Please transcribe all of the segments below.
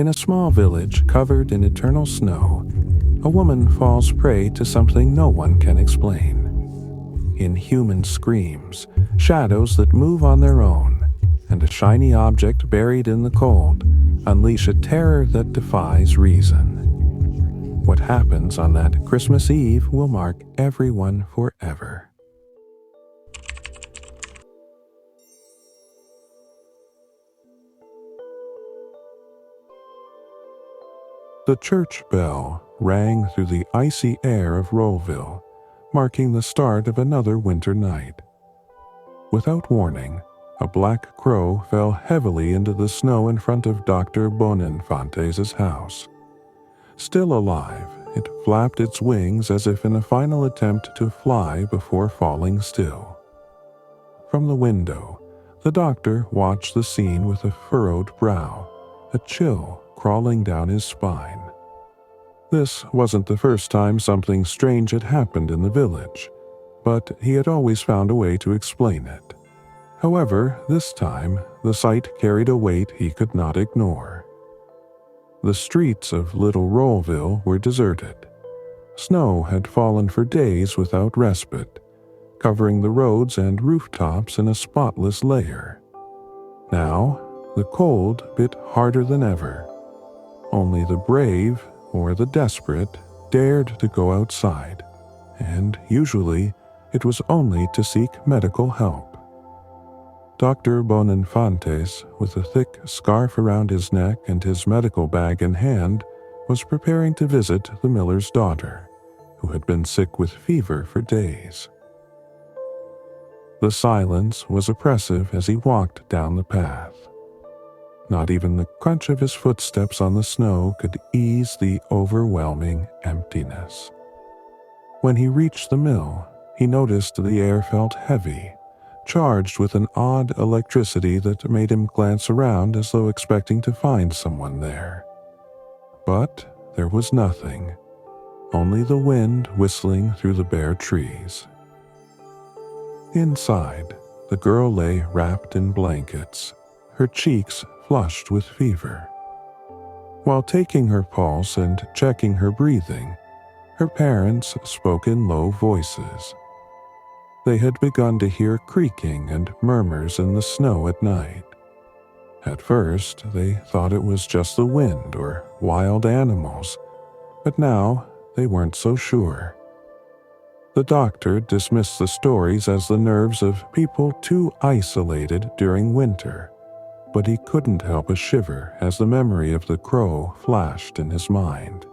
In a small village covered in eternal snow, a woman falls prey to something no one can explain. Inhuman screams, shadows that move on their own, and a shiny object buried in the cold unleash a terror that defies reason. What happens on that Christmas Eve will mark everyone forever. The church bell rang through the icy air of Rollville, marking the start of another winter night. Without warning, a black crow fell heavily into the snow in front of Dr. Boninfantes' house. Still alive, it flapped its wings as if in a final attempt to fly before falling still. From the window, the doctor watched the scene with a furrowed brow, a chill crawling down his spine. This wasn't the first time something strange had happened in the village, but he had always found a way to explain it. However, this time, the sight carried a weight he could not ignore. The streets of Little Rollville were deserted. Snow had fallen for days without respite, covering the roads and rooftops in a spotless layer. Now, the cold bit harder than ever. Only the brave or the desperate dared to go outside, and usually it was only to seek medical help. Dr. Boninfantes, with a thick scarf around his neck and his medical bag in hand, was preparing to visit the miller's daughter, who had been sick with fever for days. The silence was oppressive as he walked down the path. Not even the crunch of his footsteps on the snow could ease the overwhelming emptiness. When he reached the mill, he noticed the air felt heavy, charged with an odd electricity that made him glance around as though expecting to find someone there. But there was nothing, only the wind whistling through the bare trees. Inside, the girl lay wrapped in blankets, her cheeks flushed with fever. While taking her pulse and checking her breathing, her parents spoke in low voices. They had begun to hear creaking and murmurs in the snow at night. At first, they thought it was just the wind or wild animals, but now they weren't so sure. The doctor dismissed the stories as the nerves of people too isolated during winter, but he couldn't help a shiver as the memory of the crow flashed in his mind.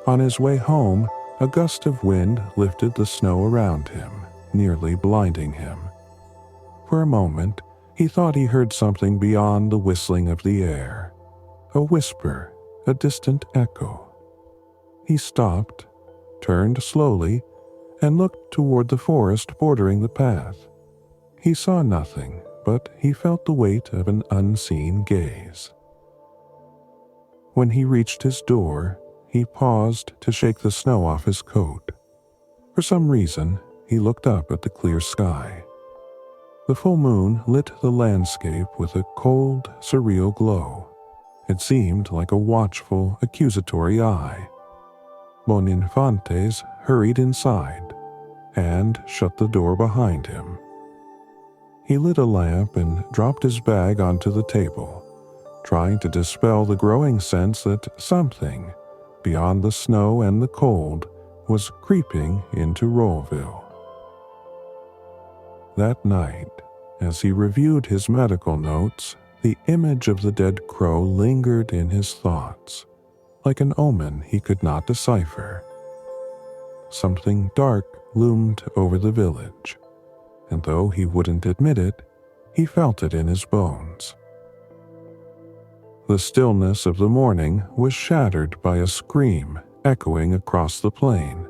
On his way home, a gust of wind lifted the snow around him, nearly blinding him. For a moment, he thought he heard something beyond the whistling of the air, a whisper, a distant echo. He stopped, turned slowly, and looked toward the forest bordering the path. He saw nothing, but he felt the weight of an unseen gaze. When he reached his door, he paused to shake the snow off his coat. For some reason, he looked up at the clear sky. The full moon lit the landscape with a cold, surreal glow. It seemed like a watchful, accusatory eye. Boninfantes hurried inside and shut the door behind him. He lit a lamp and dropped his bag onto the table, trying to dispel the growing sense that something, beyond the snow and the cold, was creeping into Rollville. That night, as he reviewed his medical notes, the image of the dead crow lingered in his thoughts, like an omen he could not decipher. Something dark loomed over the village, and though he wouldn't admit it, he felt it in his bones. The stillness of the morning was shattered by a scream echoing across the plain.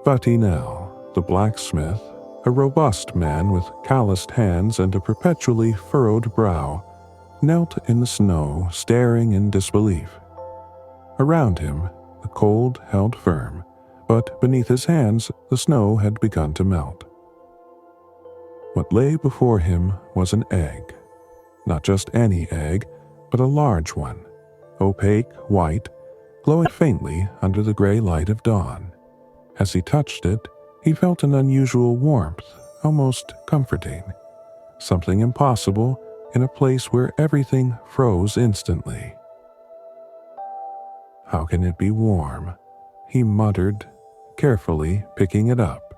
Vatinel, the blacksmith, a robust man with calloused hands and a perpetually furrowed brow, knelt in the snow, staring in disbelief. Around him, the cold held firm, but beneath his hands the snow had begun to melt. What lay before him was an egg. Not just any egg, but a large one, opaque white, glowing faintly under the gray light of dawn. As he touched it, he felt an unusual warmth, almost comforting. Something impossible in a place where everything froze instantly. "How can it be warm?" he muttered, carefully picking it up,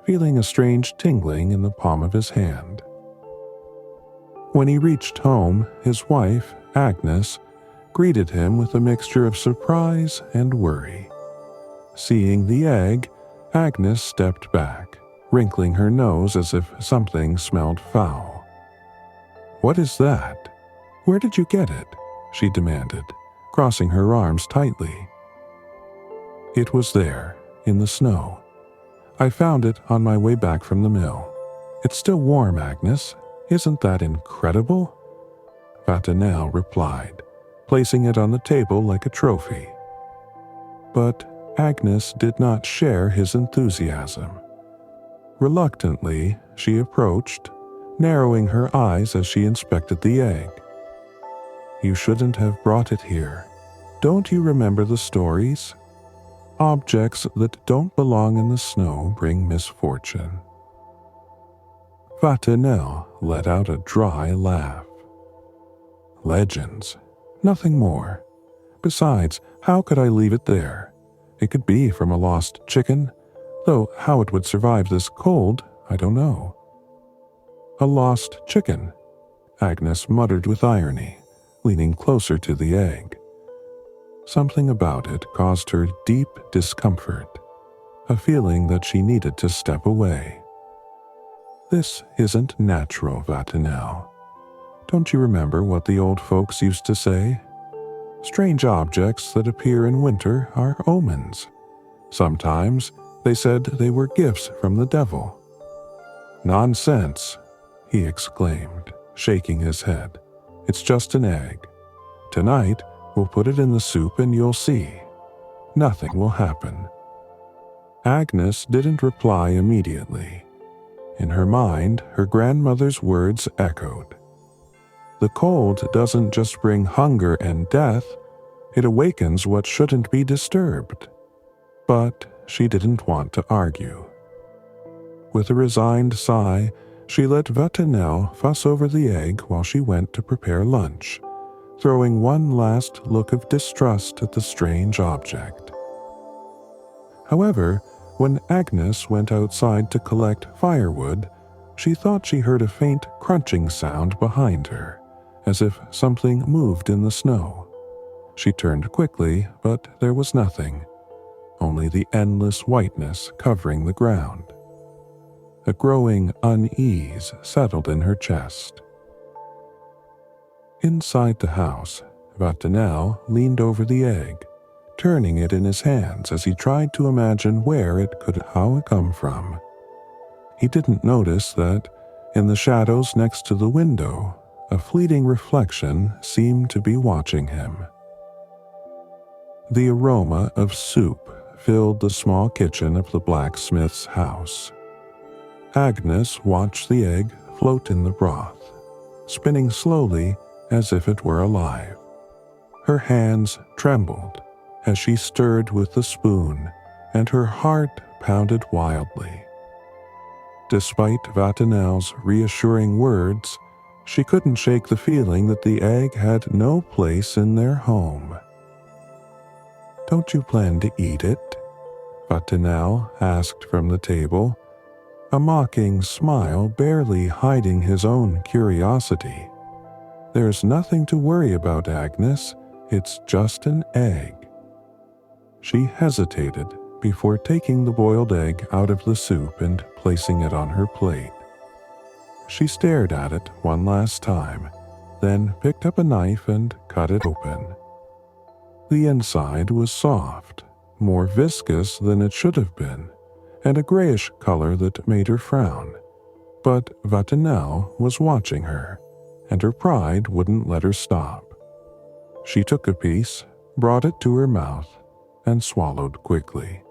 feeling a strange tingling in the palm of his hand. When he reached home, his wife, Agnes, greeted him with a mixture of surprise and worry. Seeing the egg, Agnes stepped back, wrinkling her nose as if something smelled foul. "What is that? Where did you get it?" she demanded, crossing her arms tightly. "It was there, in the snow. I found it on my way back from the mill. It's still warm, Agnes. Isn't that incredible?" Vatinelle replied, placing it on the table like a trophy. But Agnes did not share his enthusiasm. Reluctantly, she approached, narrowing her eyes as she inspected the egg. "You shouldn't have brought it here. Don't you remember the stories? Objects that don't belong in the snow bring misfortune." Vatinelle let out a dry laugh. "Legends, nothing more. Besides, how could I leave it there? It could be from a lost chicken, though how it would survive this cold, I don't know." "A lost chicken," Agnes muttered with irony, leaning closer to the egg. Something about it caused her deep discomfort, a feeling that she needed to step away. "This isn't natural, Vatinelle. Don't you remember what the old folks used to say? Strange objects that appear in winter are omens. Sometimes they said they were gifts from the devil." "Nonsense," he exclaimed, shaking his head. "It's just an egg. Tonight, we'll put it in the soup and you'll see. Nothing will happen." Agnes didn't reply immediately. In her mind, her grandmother's words echoed. The cold doesn't just bring hunger and death, it awakens what shouldn't be disturbed. But she didn't want to argue. With a resigned sigh, she let Vatinelle fuss over the egg while she went to prepare lunch, throwing one last look of distrust at the strange object. However, when Agnes went outside to collect firewood, she thought she heard a faint crunching sound behind her, as if something moved in the snow. She turned quickly, but there was nothing, only the endless whiteness covering the ground. A growing unease settled in her chest. Inside the house, Vatinelle leaned over the egg, turning it in his hands as he tried to imagine where it could come from. He didn't notice that, in the shadows next to the window, a fleeting reflection seemed to be watching him. The aroma of soup filled the small kitchen of the blacksmith's house. Agnes watched the egg float in the broth, spinning slowly as if it were alive. Her hands trembled as she stirred with the spoon, and her heart pounded wildly. Despite Vatinelle's reassuring words, she couldn't shake the feeling that the egg had no place in their home. "Don't you plan to eat it?" Vatinelle asked from the table, a mocking smile barely hiding his own curiosity. "There's nothing to worry about, Agnes. It's just an egg." She hesitated before taking the boiled egg out of the soup and placing it on her plate. She stared at it one last time, then picked up a knife and cut it open. The inside was soft, more viscous than it should have been, and a grayish color that made her frown. But Vatinelle was watching her, and her pride wouldn't let her stop. She took a piece, brought it to her mouth, and swallowed quickly.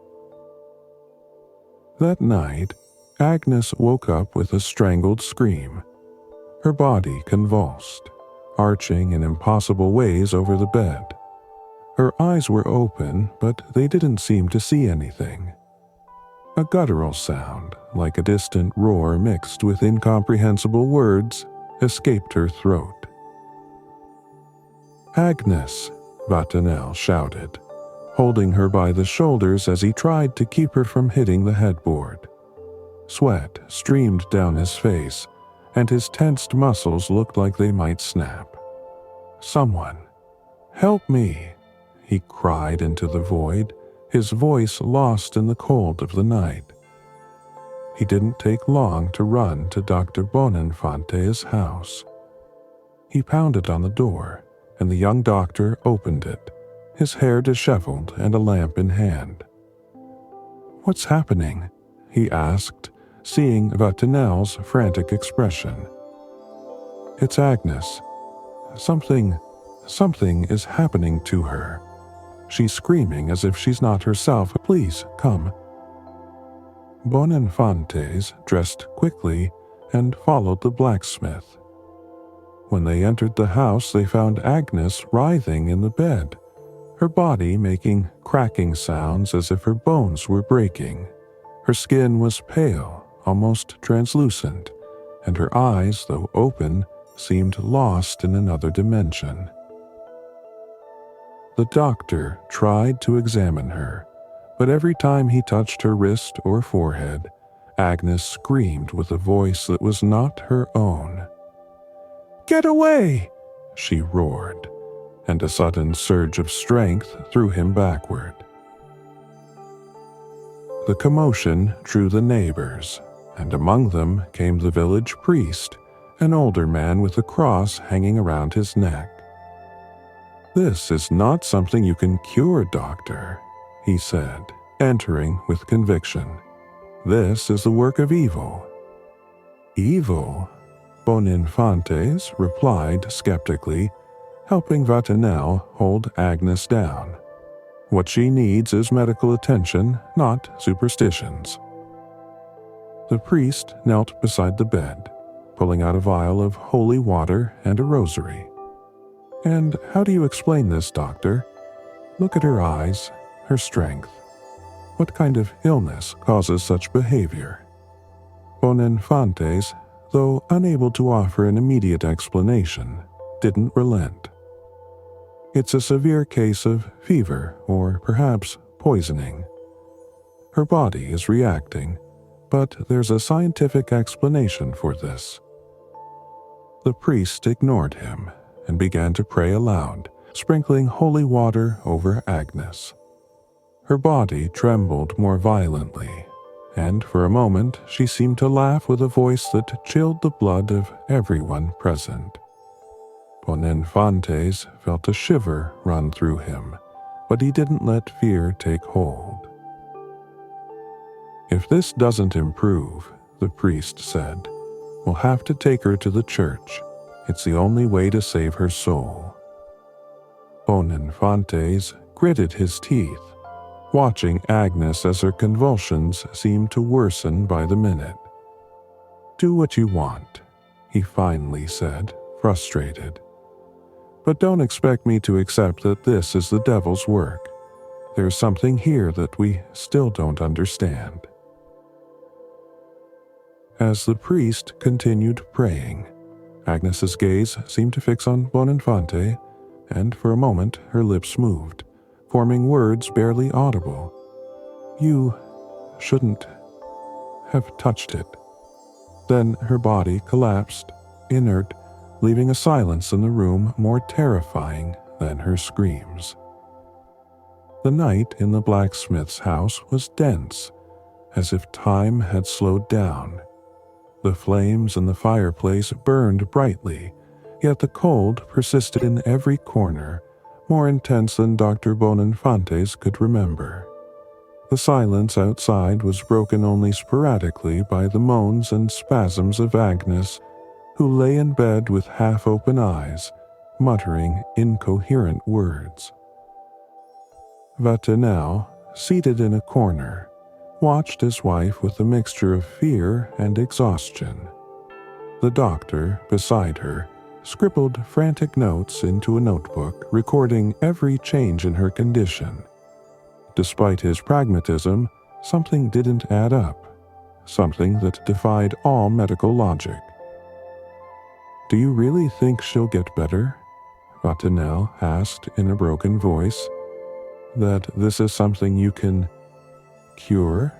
That night, Agnes woke up with a strangled scream. Her body convulsed, arching in impossible ways over the bed. Her eyes were open, but they didn't seem to see anything. A guttural sound, like a distant roar mixed with incomprehensible words, escaped her throat. "Agnes!" Vatinel shouted, holding her by the shoulders as he tried to keep her from hitting the headboard. Sweat streamed down his face, and his tensed muscles looked like they might snap. "Someone, help me!" he cried into the void, his voice lost in the cold of the night. He didn't take long to run to Dr. Boninfante's house. He pounded on the door, and the young doctor opened it, his hair disheveled and a lamp in hand. "What's happening?" he asked, seeing Vatinel's frantic expression. "It's Agnes. Something is happening to her. She's screaming as if she's not herself. Please, come." Boninfantes dressed quickly and followed the blacksmith. When they entered the house, they found Agnes writhing in the bed, her body making cracking sounds as if her bones were breaking. Her skin was pale, almost translucent, and her eyes, though open, seemed lost in another dimension. The doctor tried to examine her, but every time he touched her wrist or forehead, Agnes screamed with a voice that was not her own. "Get away!" she roared, and a sudden surge of strength threw him backward. The commotion drew the neighbors, and among them came the village priest, an older man with a cross hanging around his neck. "This is not something you can cure, doctor," he said, entering with conviction. "This is the work of evil." "Evil?" Boninfantes replied skeptically, helping Vatinel hold Agnes down. "What she needs is medical attention, not superstitions." The priest knelt beside the bed, pulling out a vial of holy water and a rosary. "And how do you explain this, doctor? Look at her eyes, her strength. What kind of illness causes such behavior?" Boninfantes, though unable to offer an immediate explanation, didn't relent. "It's a severe case of fever or perhaps poisoning. Her body is reacting, but there's a scientific explanation for this." The priest ignored him and began to pray aloud, sprinkling holy water over Agnes. Her body trembled more violently, and for a moment she seemed to laugh with a voice that chilled the blood of everyone present. Boninfantes felt a shiver run through him, but he didn't let fear take hold. "If this doesn't improve," the priest said, "we'll have to take her to the church. It's the only way to save her soul." Boninfantes gritted his teeth, watching Agnes as her convulsions seemed to worsen by the minute. "Do what you want," he finally said, frustrated. "But don't expect me to accept that this is the devil's work. There's something here that we still don't understand." As the priest continued praying, Agnes's gaze seemed to fix on Boninfante, and for a moment her lips moved, forming words barely audible. "You shouldn't have touched it." Then her body collapsed, inert, leaving a silence in the room more terrifying than her screams. The night in the blacksmith's house was dense, as if time had slowed down. The flames in the fireplace burned brightly, yet the cold persisted in every corner, more intense than Dr. Boninfantes could remember. The silence outside was broken only sporadically by the moans and spasms of Agnes, who lay in bed with half-open eyes, muttering incoherent words. Vatinel, seated in a corner, watched his wife with a mixture of fear and exhaustion. The doctor, beside her, scribbled frantic notes into a notebook recording every change in her condition. Despite his pragmatism, something didn't add up, something that defied all medical logic. "Do you really think she'll get better?" Vatinel asked in a broken voice. "That this is something you can cure?"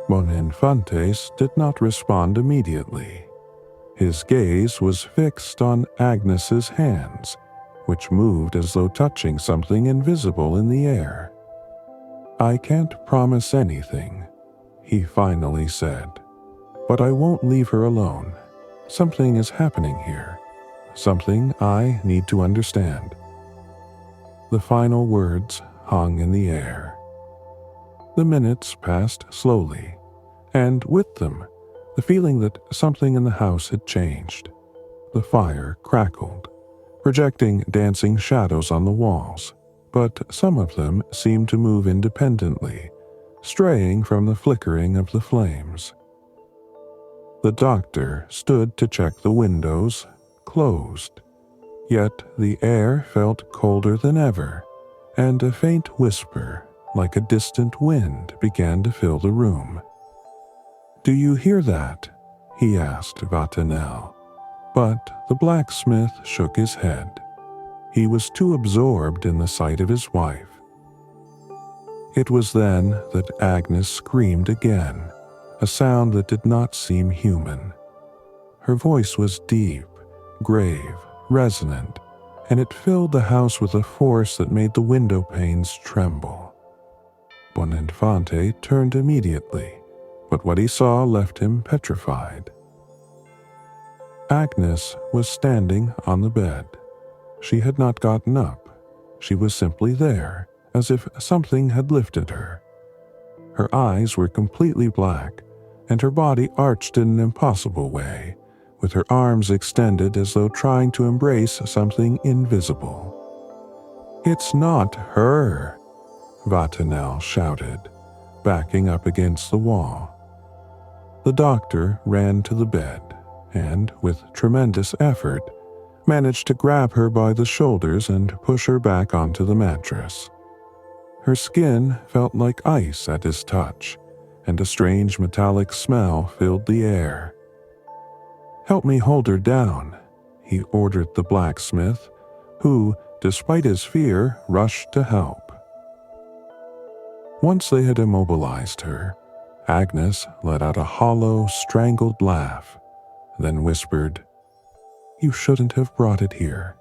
Boninfantes did not respond immediately. His gaze was fixed on Agnes's hands, which moved as though touching something invisible in the air. "I can't promise anything," he finally said, "but I won't leave her alone. Something is happening here, something I need to understand." The final words hung in the air. The minutes passed slowly, and with them, the feeling that something in the house had changed. The fire crackled, projecting dancing shadows on the walls, but some of them seemed to move independently, straying from the flickering of the flames. The doctor stood to check the windows, closed, yet the air felt colder than ever, and a faint whisper, like a distant wind, began to fill the room. "Do you hear that?" he asked Vatinel, but the blacksmith shook his head. He was too absorbed in the sight of his wife. It was then that Agnes screamed again, a sound that did not seem human. Her voice was deep, grave, resonant, and it filled the house with a force that made the window panes tremble. Boninfante turned immediately, but what he saw left him petrified. Agnes was standing on the bed. She had not gotten up. She was simply there, as if something had lifted her. Her eyes were completely black, and her body arched in an impossible way, with her arms extended as though trying to embrace something invisible. "It's not her!" Vatinel shouted, backing up against the wall. The doctor ran to the bed and, with tremendous effort, managed to grab her by the shoulders and push her back onto the mattress. Her skin felt like ice at his touch, and a strange metallic smell filled the air. "Help me hold her down," he ordered the blacksmith, who, despite his fear, rushed to help. Once they had immobilized her, Agnes let out a hollow, strangled laugh, then whispered, "You shouldn't have brought it here."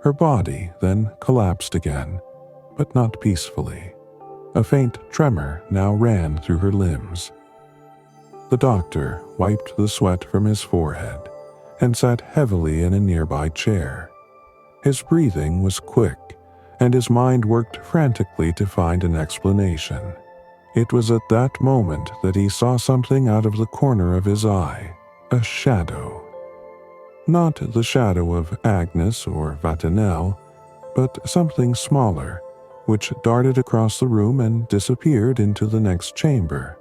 Her body then collapsed again, but not peacefully. A faint tremor now ran through her limbs. The doctor wiped the sweat from his forehead and sat heavily in a nearby chair. His breathing was quick, and his mind worked frantically to find an explanation. It was at that moment that he saw something out of the corner of his eye, a shadow. Not the shadow of Agnes or Vatinel, but something smaller, which darted across the room and disappeared into the next chamber.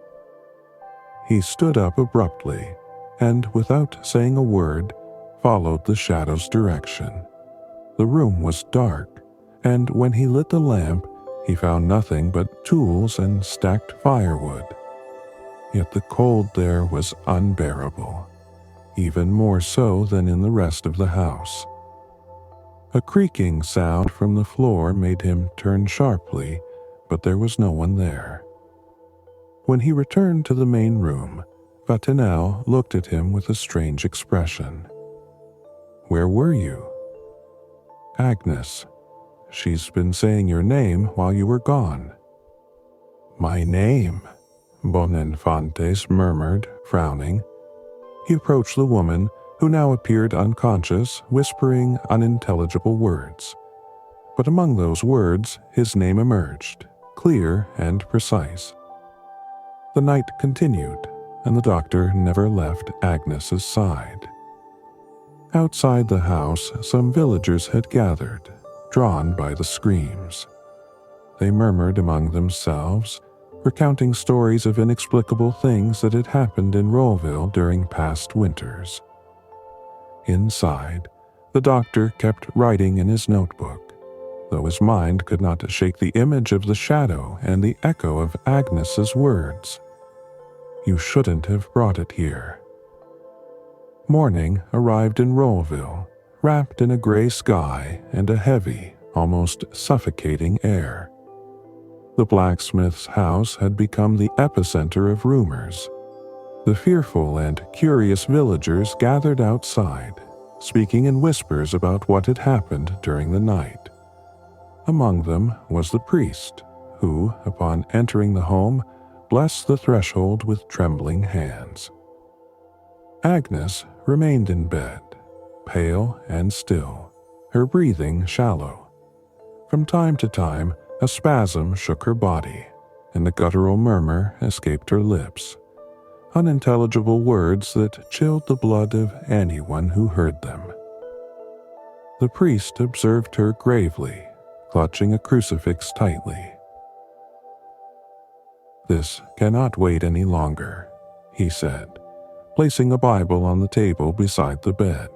He stood up abruptly, and without saying a word, followed the shadow's direction. The room was dark, and when he lit the lamp, he found nothing but tools and stacked firewood. Yet the cold there was unbearable, even more so than in the rest of the house. A creaking sound from the floor made him turn sharply, but there was no one there. When he returned to the main room, Vatinel looked at him with a strange expression. "Where were you?" "Agnes. She's been saying your name while you were gone." "My name?" Boninfantes murmured, frowning. He approached the woman, who now appeared unconscious, whispering unintelligible words. But among those words, his name emerged, clear and precise. The night continued, and the doctor never left Agnes's side. Outside the house, some villagers had gathered, drawn by the screams. They murmured among themselves, recounting stories of inexplicable things that had happened in Rollville during past winters. Inside, The doctor kept writing in his notebook, though his mind could not shake the image of the shadow and the echo of Agnes's words. You shouldn't have brought it here. Morning arrived in Rollville, wrapped in a gray sky and a heavy, almost suffocating air. The blacksmith's house had become the epicenter of rumors. The fearful and curious villagers gathered outside, speaking in whispers about what had happened during the night. Among them was the priest, who, upon entering the home, blessed the threshold with trembling hands. Agnes remained in bed, pale and still, her breathing shallow. From time to time, a spasm shook her body, and a guttural murmur escaped her lips, unintelligible words that chilled the blood of anyone who heard them. The priest observed her gravely, clutching a crucifix tightly. This cannot wait any longer, he said, placing a Bible on the table beside the bed.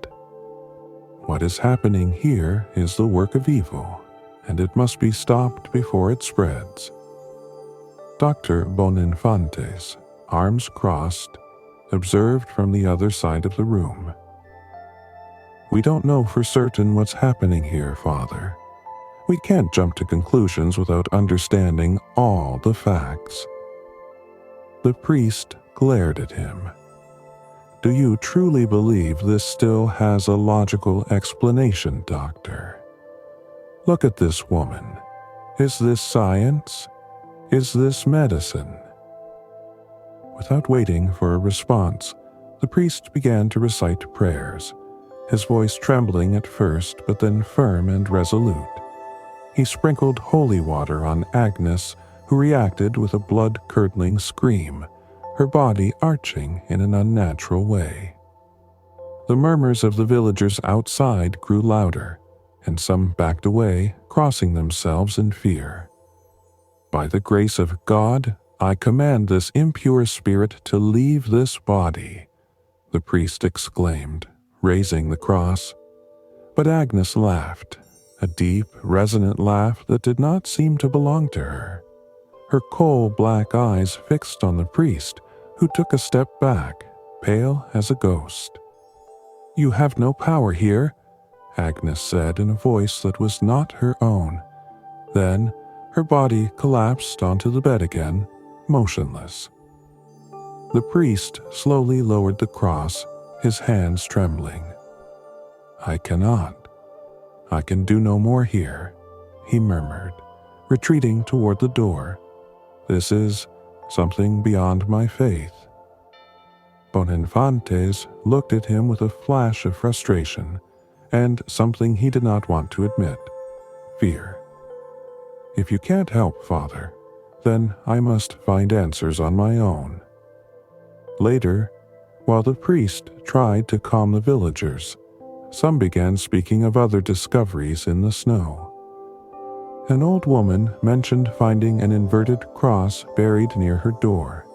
What is happening here is the work of evil, and it must be stopped before it spreads. Dr. Boninfantes, arms crossed, observed from the other side of the room. We don't know for certain what's happening here, Father. We can't jump to conclusions without understanding all the facts. The priest glared at him. Do you truly believe this still has a logical explanation, Doctor? Look at this woman. Is this science? Is this medicine? Without waiting for a response, the priest began to recite prayers, his voice trembling at first but then firm and resolute. He sprinkled holy water on Agnes, who reacted with a blood-curdling scream, her body arching in an unnatural way. The murmurs of the villagers outside grew louder, and some backed away, crossing themselves in fear. By the grace of God, I command this impure spirit to leave this body, the priest exclaimed, raising the cross. But Agnes laughed, a deep, resonant laugh that did not seem to belong to her. Her coal-black eyes fixed on the priest, who took a step back, pale as a ghost. You have no power here, Agnes said in a voice that was not her own. Then her body collapsed onto the bed again, motionless. The priest slowly lowered the cross, his hands trembling. I cannot. I can do no more here, he murmured, retreating toward the door. This is something beyond my faith. Boninfantes looked at him with a flash of frustration, and something he did not want to admit, fear. If you can't help, Father, then I must find answers on my own. Later, while the priest tried to calm the villagers, some began speaking of other discoveries in the snow. An old woman mentioned finding an inverted cross buried near her door.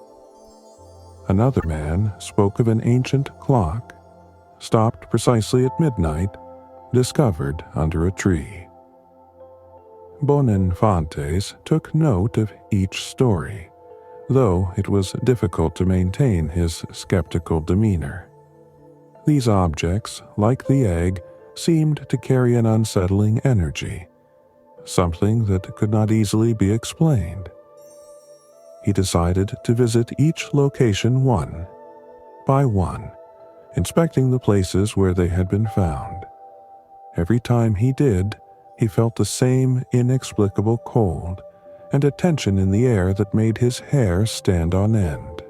Another man spoke of an ancient clock, stopped precisely at midnight, discovered under a tree. Boninfantes took note of each story, though it was difficult to maintain his skeptical demeanor. These objects, like the egg, seemed to carry an unsettling energy, something that could not easily be explained. He decided to visit each location one by one, inspecting the places where they had been found. Every time he did, he felt the same inexplicable cold and a tension in the air that made his hair stand on end.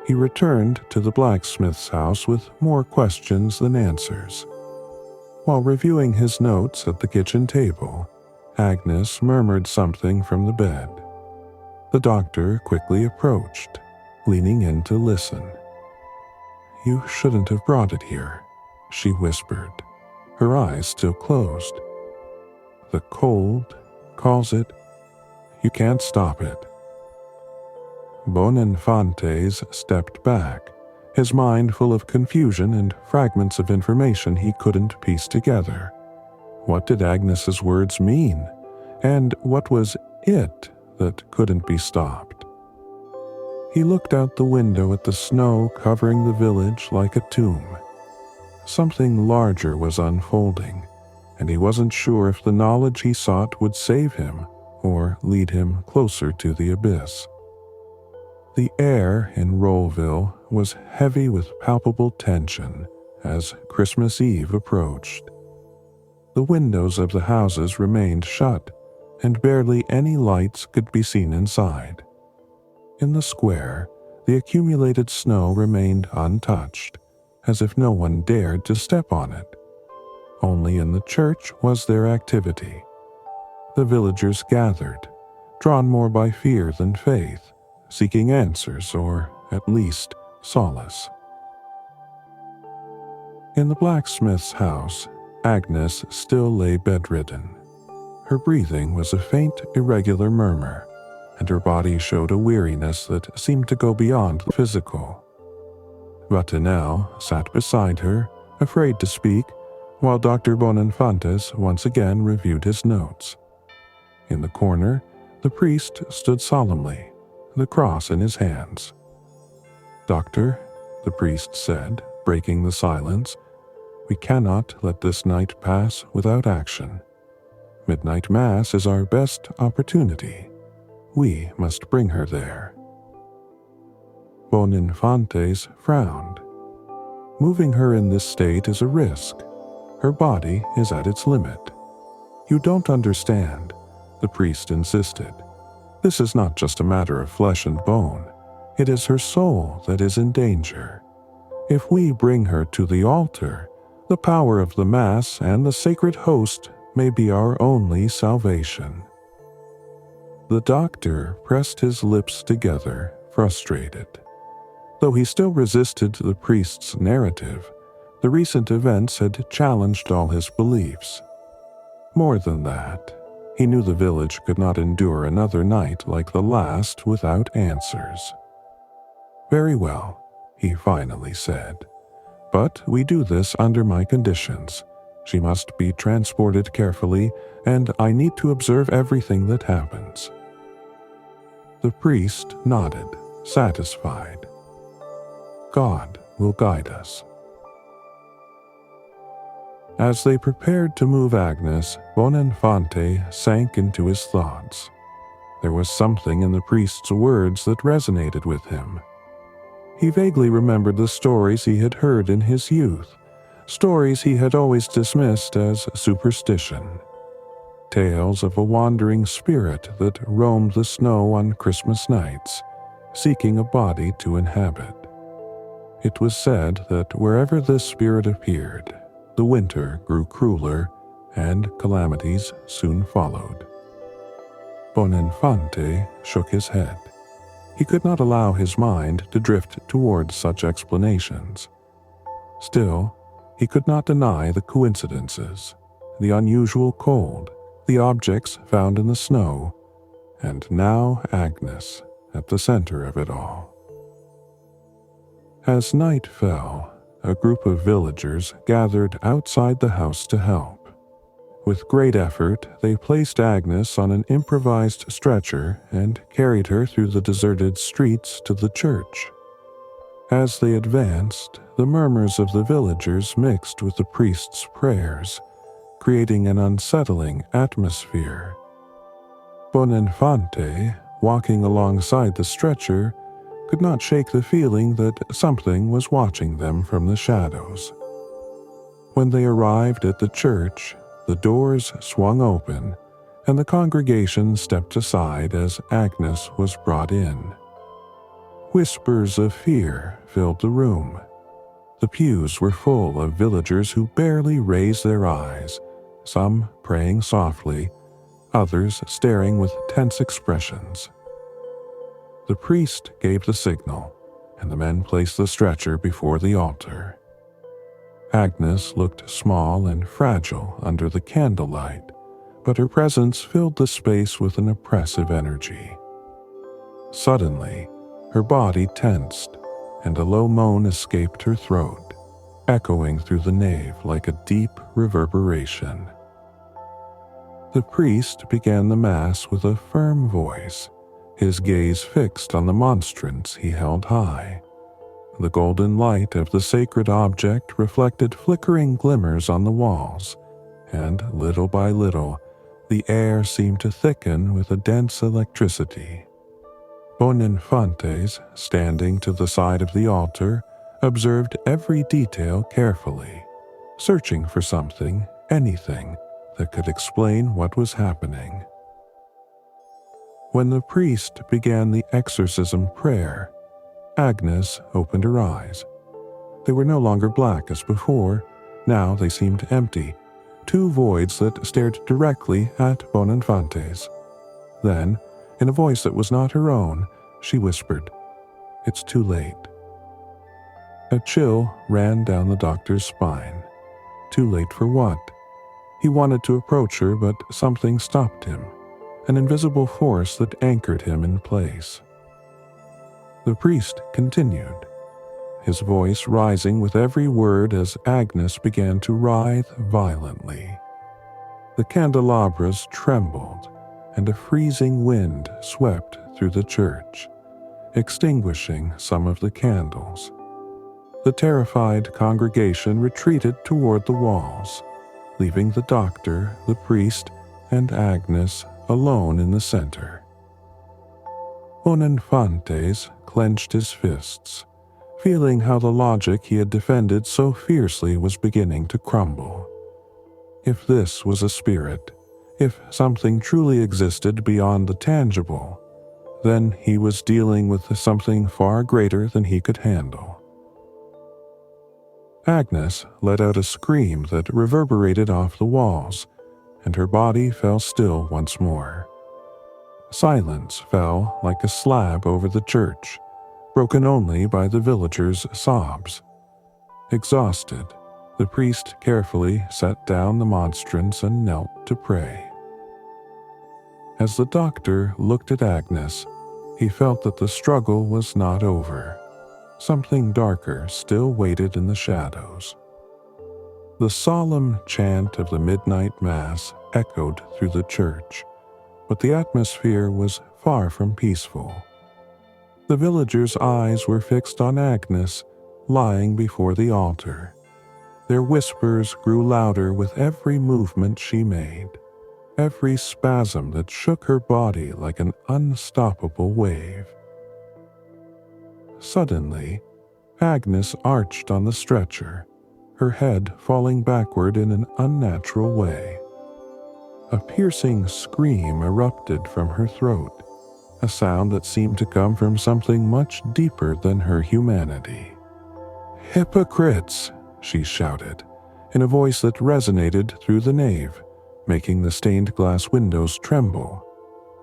He returned to the blacksmith's house with more questions than answers. While reviewing his notes at the kitchen table, Agnes murmured something from the bed. The doctor quickly approached, leaning in to listen. You shouldn't have brought it here, she whispered, her eyes still closed. The cold calls it. You can't stop it. Boninfantes stepped back, his mind full of confusion and fragments of information he couldn't piece together. What did Agnes's words mean? And what was it that couldn't be stopped? He looked out the window at the snow covering the village like a tomb. Something larger was unfolding, and he wasn't sure if the knowledge he sought would save him or lead him closer to the abyss. The air in Rollville was heavy with palpable tension as Christmas Eve approached. The windows of the houses remained shut, and barely any lights could be seen inside. In the square, the accumulated snow remained untouched, as if no one dared to step on it. Only in the church was there activity. The villagers gathered, drawn more by fear than faith, seeking answers or, at least, solace. In the blacksmith's house, Agnes still lay bedridden. Her breathing was a faint, irregular murmur, and her body showed a weariness that seemed to go beyond the physical. Vatinel sat beside her, afraid to speak, while Dr. Boninfantes once again reviewed his notes. In the corner, the priest stood solemnly, the cross in his hands. "Doctor," the priest said, breaking the silence, "we cannot let this night pass without action. Midnight Mass is our best opportunity. We must bring her there." Boninfantes frowned. "Moving her in this state is a risk. Her body is at its limit." "You don't understand," the priest insisted. "This is not just a matter of flesh and bone. It is her soul that is in danger. If we bring her to the altar, the power of the Mass and the sacred host may be our only salvation." The doctor pressed his lips together, frustrated. Though he still resisted the priest's narrative, the recent events had challenged all his beliefs. More than that, he knew the village could not endure another night like the last without answers. "Very well," he finally said. "But we do this under my conditions. She must be transported carefully, and I need to observe everything that happens." The priest nodded, satisfied. "God will guide us." As they prepared to move Agnes, Boninfante sank into his thoughts. There was something in the priest's words that resonated with him. He vaguely remembered the stories he had heard in his youth, stories he had always dismissed as superstition. Tales of a wandering spirit that roamed the snow on Christmas nights, seeking a body to inhabit. It was said that wherever this spirit appeared, the winter grew crueler, and calamities soon followed. Boninfante shook his head. He could not allow his mind to drift towards such explanations. Still, he could not deny the coincidences, the unusual cold, the objects found in the snow, and now Agnes at the center of it all. As night fell, a group of villagers gathered outside the house to help. With great effort, they placed Agnes on an improvised stretcher and carried her through the deserted streets to the church. As they advanced, the murmurs of the villagers mixed with the priest's prayers, creating an unsettling atmosphere. Boninfante, walking alongside the stretcher, could not shake the feeling that something was watching them from the shadows. When they arrived at the church, the doors swung open, and the congregation stepped aside as Agnes was brought in. Whispers of fear filled the room. The pews were full of villagers who barely raised their eyes, some praying softly, others staring with tense expressions. The priest gave the signal, and the men placed the stretcher before the altar. Agnes looked small and fragile under the candlelight, but her presence filled the space with an oppressive energy. Suddenly, her body tensed, and a low moan escaped her throat, echoing through the nave like a deep reverberation. The priest began the Mass with a firm voice, his gaze fixed on the monstrance he held high. The golden light of the sacred object reflected flickering glimmers on the walls, and little by little, the air seemed to thicken with a dense electricity. Boninfantes, standing to the side of the altar, observed every detail carefully, searching for something, anything, that could explain what was happening. When the priest began the exorcism prayer, Agnes opened her eyes. They were no longer black as before, now they seemed empty, two voids that stared directly at Boninfantes. Then, in a voice that was not her own, she whispered, "It's too late." A chill ran down the doctor's spine. Too late for what? He wanted to approach her, but something stopped him, an invisible force that anchored him in place. The priest continued, his voice rising with every word as Agnes began to writhe violently. The candelabras trembled, and a freezing wind swept through the church, extinguishing some of the candles. The terrified congregation retreated toward the walls, leaving the doctor, the priest, and Agnes alone in the center. Boninfantes clenched his fists, feeling how the logic he had defended so fiercely was beginning to crumble. If this was a spirit, if something truly existed beyond the tangible, then he was dealing with something far greater than he could handle. Agnes let out a scream that reverberated off the walls, and her body fell still once more. Silence fell like a slab over the church, broken only by the villagers' sobs. Exhausted, the priest carefully set down the monstrance and knelt to pray. As the doctor looked at Agnes, he felt that the struggle was not over. Something darker still waited in the shadows. The solemn chant of the midnight mass echoed through the church, but the atmosphere was far from peaceful. The villagers' eyes were fixed on Agnes, lying before the altar. Their whispers grew louder with every movement she made, every spasm that shook her body like an unstoppable wave. Suddenly, Agnes arched on the stretcher, her head falling backward in an unnatural way. A piercing scream erupted from her throat, a sound that seemed to come from something much deeper than her humanity. "Hypocrites!" she shouted, in a voice that resonated through the nave, making the stained glass windows tremble.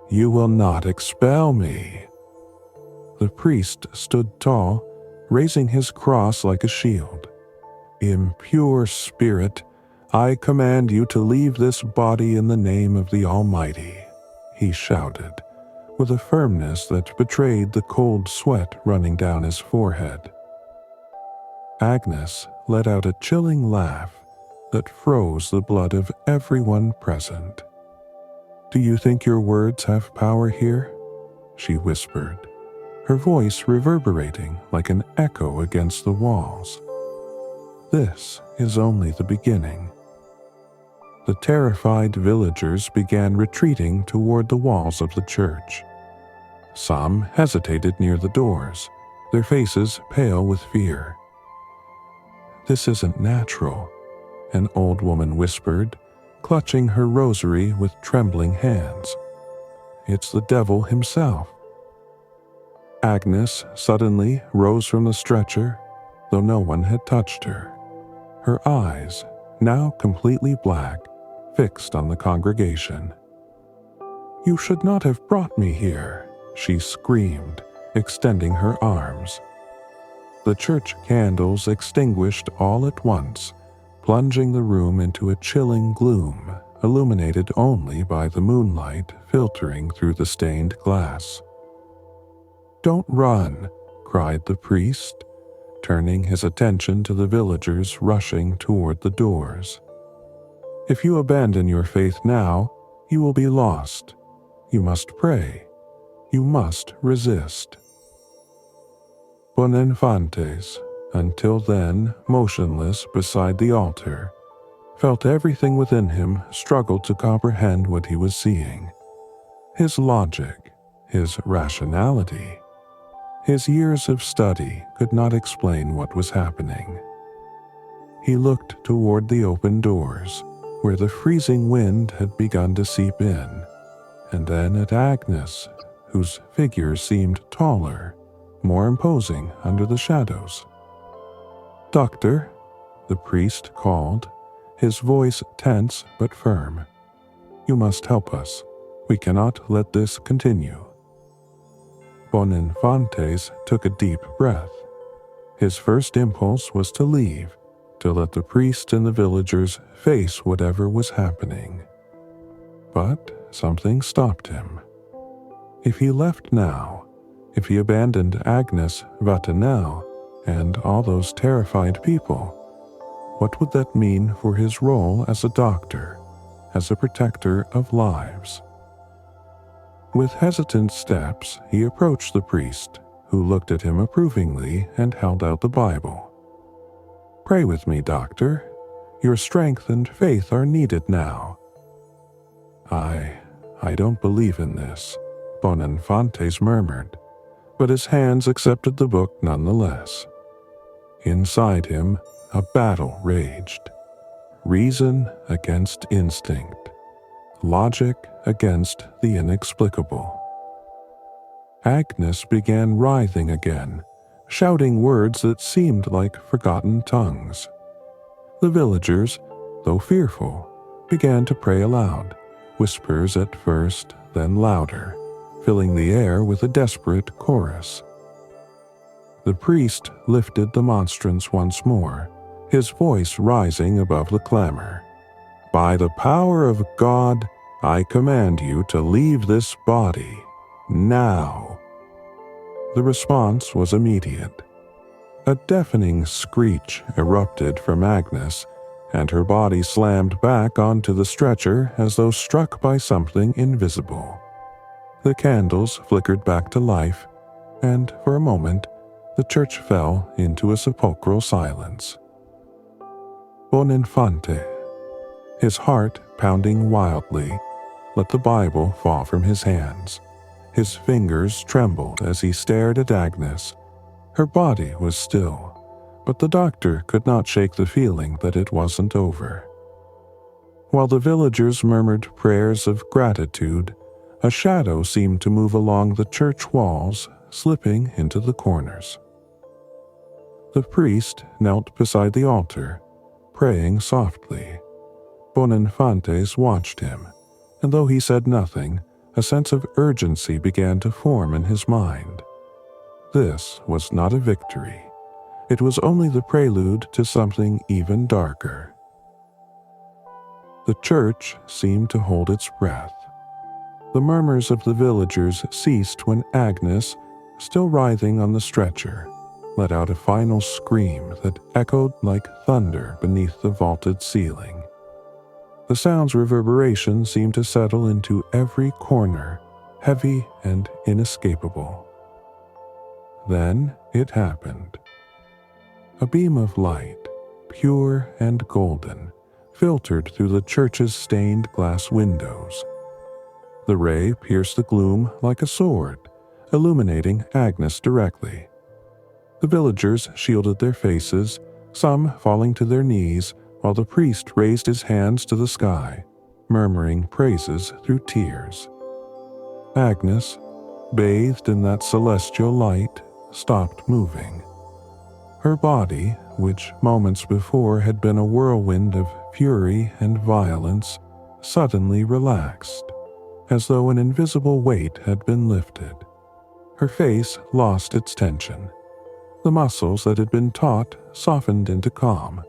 "You will not expel me." The priest stood tall, raising his cross like a shield. "Impure spirit, I command you to leave this body in the name of the Almighty," he shouted, with a firmness that betrayed the cold sweat running down his forehead. Agnes let out a chilling laugh that froze the blood of everyone present. "Do you think your words have power here?" she whispered, her voice reverberating like an echo against the walls. "This is only the beginning." The terrified villagers began retreating toward the walls of the church. Some hesitated near the doors, their faces pale with fear. "This isn't natural," an old woman whispered, clutching her rosary with trembling hands. "It's the devil himself." Agnes suddenly rose from the stretcher, though no one had touched her. Her eyes, now completely black, fixed on the congregation. "You should not have brought me here," she screamed, extending her arms. The church candles extinguished all at once, plunging the room into a chilling gloom, illuminated only by the moonlight filtering through the stained glass. "Don't run," cried the priest, turning his attention to the villagers rushing toward the doors. "If you abandon your faith now, you will be lost. You must pray. You must resist." Boninfantes, until then motionless beside the altar, felt everything within him struggle to comprehend what he was seeing. His logic, his rationality, his years of study could not explain what was happening. He looked toward the open doors, where the freezing wind had begun to seep in, and then at Agnes, whose figure seemed taller, more imposing under the shadows. "Doctor," the priest called, his voice tense but firm. "You must help us. We cannot let this continue." Boninfantes took a deep breath. His first impulse was to leave, to let the priest and the villagers face whatever was happening. But something stopped him. If he left now, if he abandoned Agnes Vatinelle and all those terrified people, what would that mean for his role as a doctor, as a protector of lives? With hesitant steps, he approached the priest, who looked at him approvingly and held out the Bible. "Pray with me, doctor. Your strength and faith are needed now." I don't believe in this," Boninfantes murmured, but his hands accepted the book nonetheless. Inside him, a battle raged. Reason against instinct. Logic against the inexplicable. Agnes began writhing again, shouting words that seemed like forgotten tongues. The villagers, though fearful, began to pray aloud, whispers at first, then louder, filling the air with a desperate chorus. The priest lifted the monstrance once more, his voice rising above the clamor. "By the power of God, I command you to leave this body, now." The response was immediate. A deafening screech erupted from Agnes, and her body slammed back onto the stretcher as though struck by something invisible. The candles flickered back to life, and for a moment, the church fell into a sepulchral silence. Boninfante, his heart pounding wildly, let the Bible fall from his hands. His fingers trembled as he stared at Agnes. Her body was still, but the doctor could not shake the feeling that it wasn't over. While the villagers murmured prayers of gratitude, a shadow seemed to move along the church walls, slipping into the corners. The priest knelt beside the altar, praying softly. Boninfantes watched him, and though he said nothing, a sense of urgency began to form in his mind. This was not a victory. It was only the prelude to something even darker. The church seemed to hold its breath. The murmurs of the villagers ceased when Agnes, still writhing on the stretcher, let out a final scream that echoed like thunder beneath the vaulted ceiling. The sound's reverberation seemed to settle into every corner, heavy and inescapable. Then it happened. A beam of light, pure and golden, filtered through the church's stained glass windows. The ray pierced the gloom like a sword, illuminating Agnes directly. The villagers shielded their faces, some falling to their knees, while the priest raised his hands to the sky, murmuring praises through tears. Agnes, bathed in that celestial light, stopped moving. Her body, which moments before had been a whirlwind of fury and violence, suddenly relaxed, as though an invisible weight had been lifted. Her face lost its tension. The muscles that had been taut softened into calm.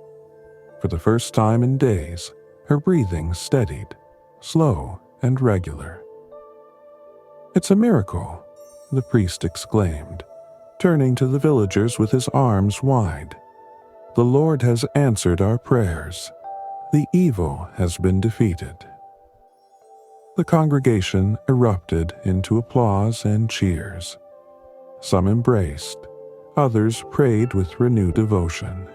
For the first time in days, her breathing steadied, slow and regular. "It's a miracle," the priest exclaimed, turning to the villagers with his arms wide. "The Lord has answered our prayers. The evil has been defeated." The congregation erupted into applause and cheers. Some embraced, others prayed with renewed devotion.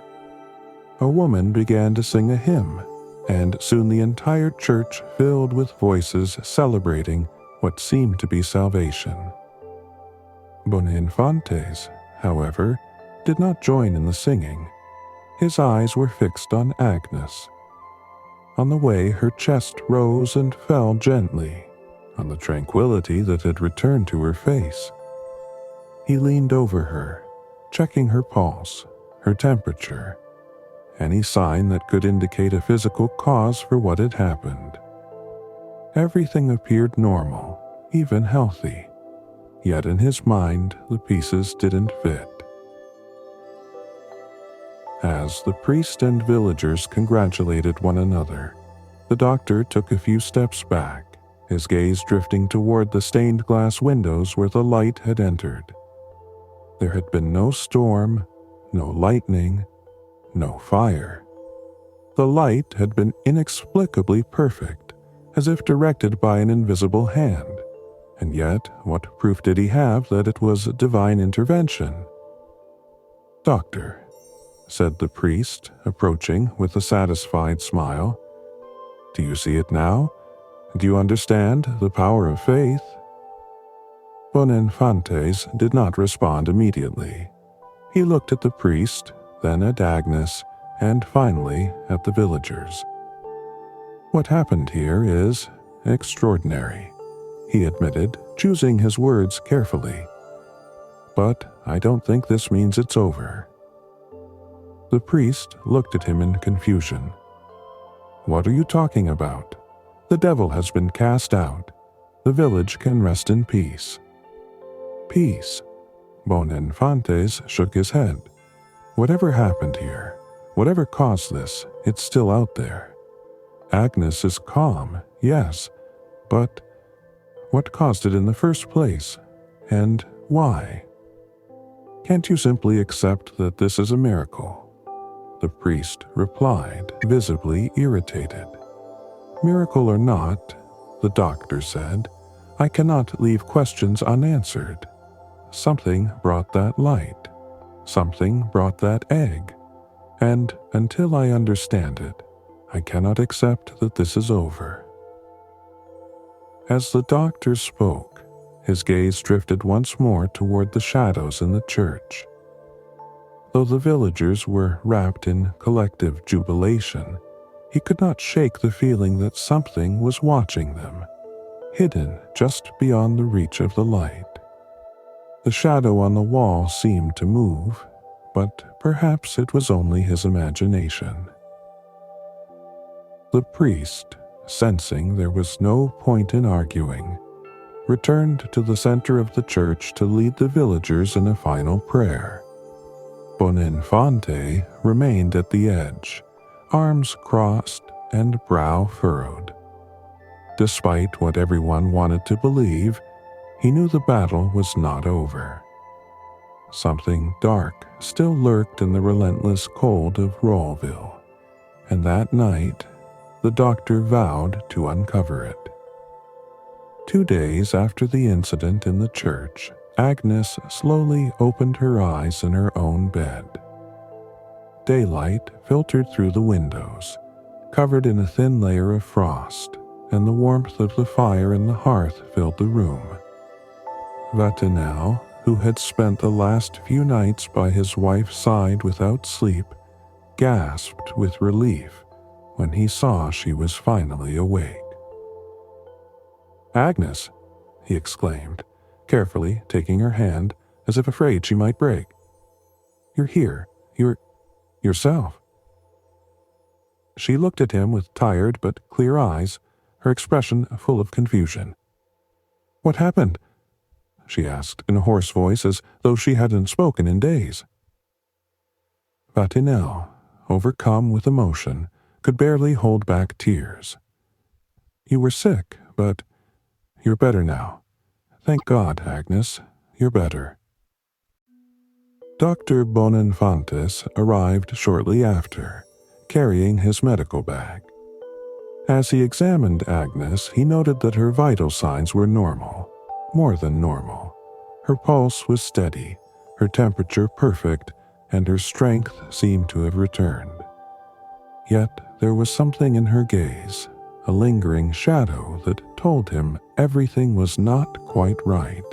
A woman began to sing a hymn, and soon the entire church filled with voices celebrating what seemed to be salvation. Boninfantes, however, did not join in the singing. His eyes were fixed on Agnes. On the way, her chest rose and fell gently, on the tranquility that had returned to her face. He leaned over her, checking her pulse, her temperature, any sign that could indicate a physical cause for what had happened. Everything appeared normal, even healthy, yet in his mind the pieces didn't fit. As the priest and villagers congratulated one another, the doctor took a few steps back, his gaze drifting toward the stained glass windows where the light had entered. There had been no storm, no lightning, no fire. The light had been inexplicably perfect, as if directed by an invisible hand. And yet, what proof did he have that it was divine intervention? "Doctor," said the priest, approaching with a satisfied smile, "do you see it now? Do you understand the power of faith?" Boninfantes did not respond immediately. He looked at the priest, then at Agnes, and finally at the villagers. "What happened here is extraordinary," he admitted, choosing his words carefully. "But I don't think this means it's over." The priest looked at him in confusion. "What are you talking about? The devil has been cast out. The village can rest in peace." "Peace?" Boninfantes shook his head. "Whatever happened here, whatever caused this, it's still out there. Agnes is calm, yes, but what caused it in the first place, and why? Can't you simply accept that this is a miracle?" The priest replied, visibly irritated. "Miracle or not," the doctor said, "I cannot leave questions unanswered. Something brought that light. Something brought that egg. And until I understand it, I cannot accept that this is over." As the doctor spoke, his gaze drifted once more toward the shadows in the church. Though the villagers were wrapped in collective jubilation, he could not shake the feeling that something was watching them, hidden just beyond the reach of the light. The shadow on the wall seemed to move, but perhaps it was only his imagination. The priest, sensing there was no point in arguing, returned to the center of the church to lead the villagers in a final prayer. Boninfante remained at the edge, arms crossed and brow furrowed. Despite what everyone wanted to believe, he knew the battle was not over. Something dark still lurked in the relentless cold of Rawlville, and that night the doctor vowed to uncover it. 2 days after the incident in the church, Agnes slowly opened her eyes in her own bed. Daylight filtered through the windows, covered in a thin layer of frost, and the warmth of the fire in the hearth filled the room. Vatinel, who had spent the last few nights by his wife's side without sleep, gasped with relief when he saw she was finally awake. "Agnes," he exclaimed, carefully taking her hand as if afraid she might break. "You're here. You're yourself." She looked at him with tired but clear eyes, her expression full of confusion. "What happened?" she asked in a hoarse voice as though she hadn't spoken in days. Vatinel, overcome with emotion, could barely hold back tears. "You were sick, but you're better now. Thank God, Agnes, you're better." Dr. Boninfantes arrived shortly after, carrying his medical bag. As he examined Agnes, he noted that her vital signs were normal, more than normal. Her pulse was steady, her temperature perfect, and her strength seemed to have returned. Yet there was something in her gaze, a lingering shadow that told him everything was not quite right.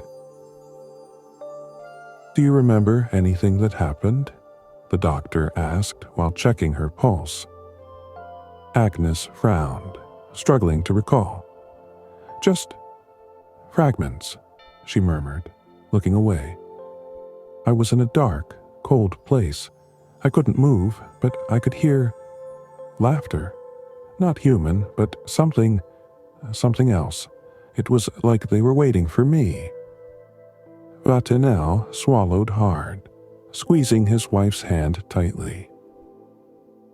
"Do you remember anything that happened?" the doctor asked while checking her pulse. Agnes frowned, struggling to recall. "Just fragments," she murmured, looking away. "I was in a dark, cold place. I couldn't move, but I could hear laughter. Not human, but something else. It was like they were waiting for me." Vatinel swallowed hard, squeezing his wife's hand tightly.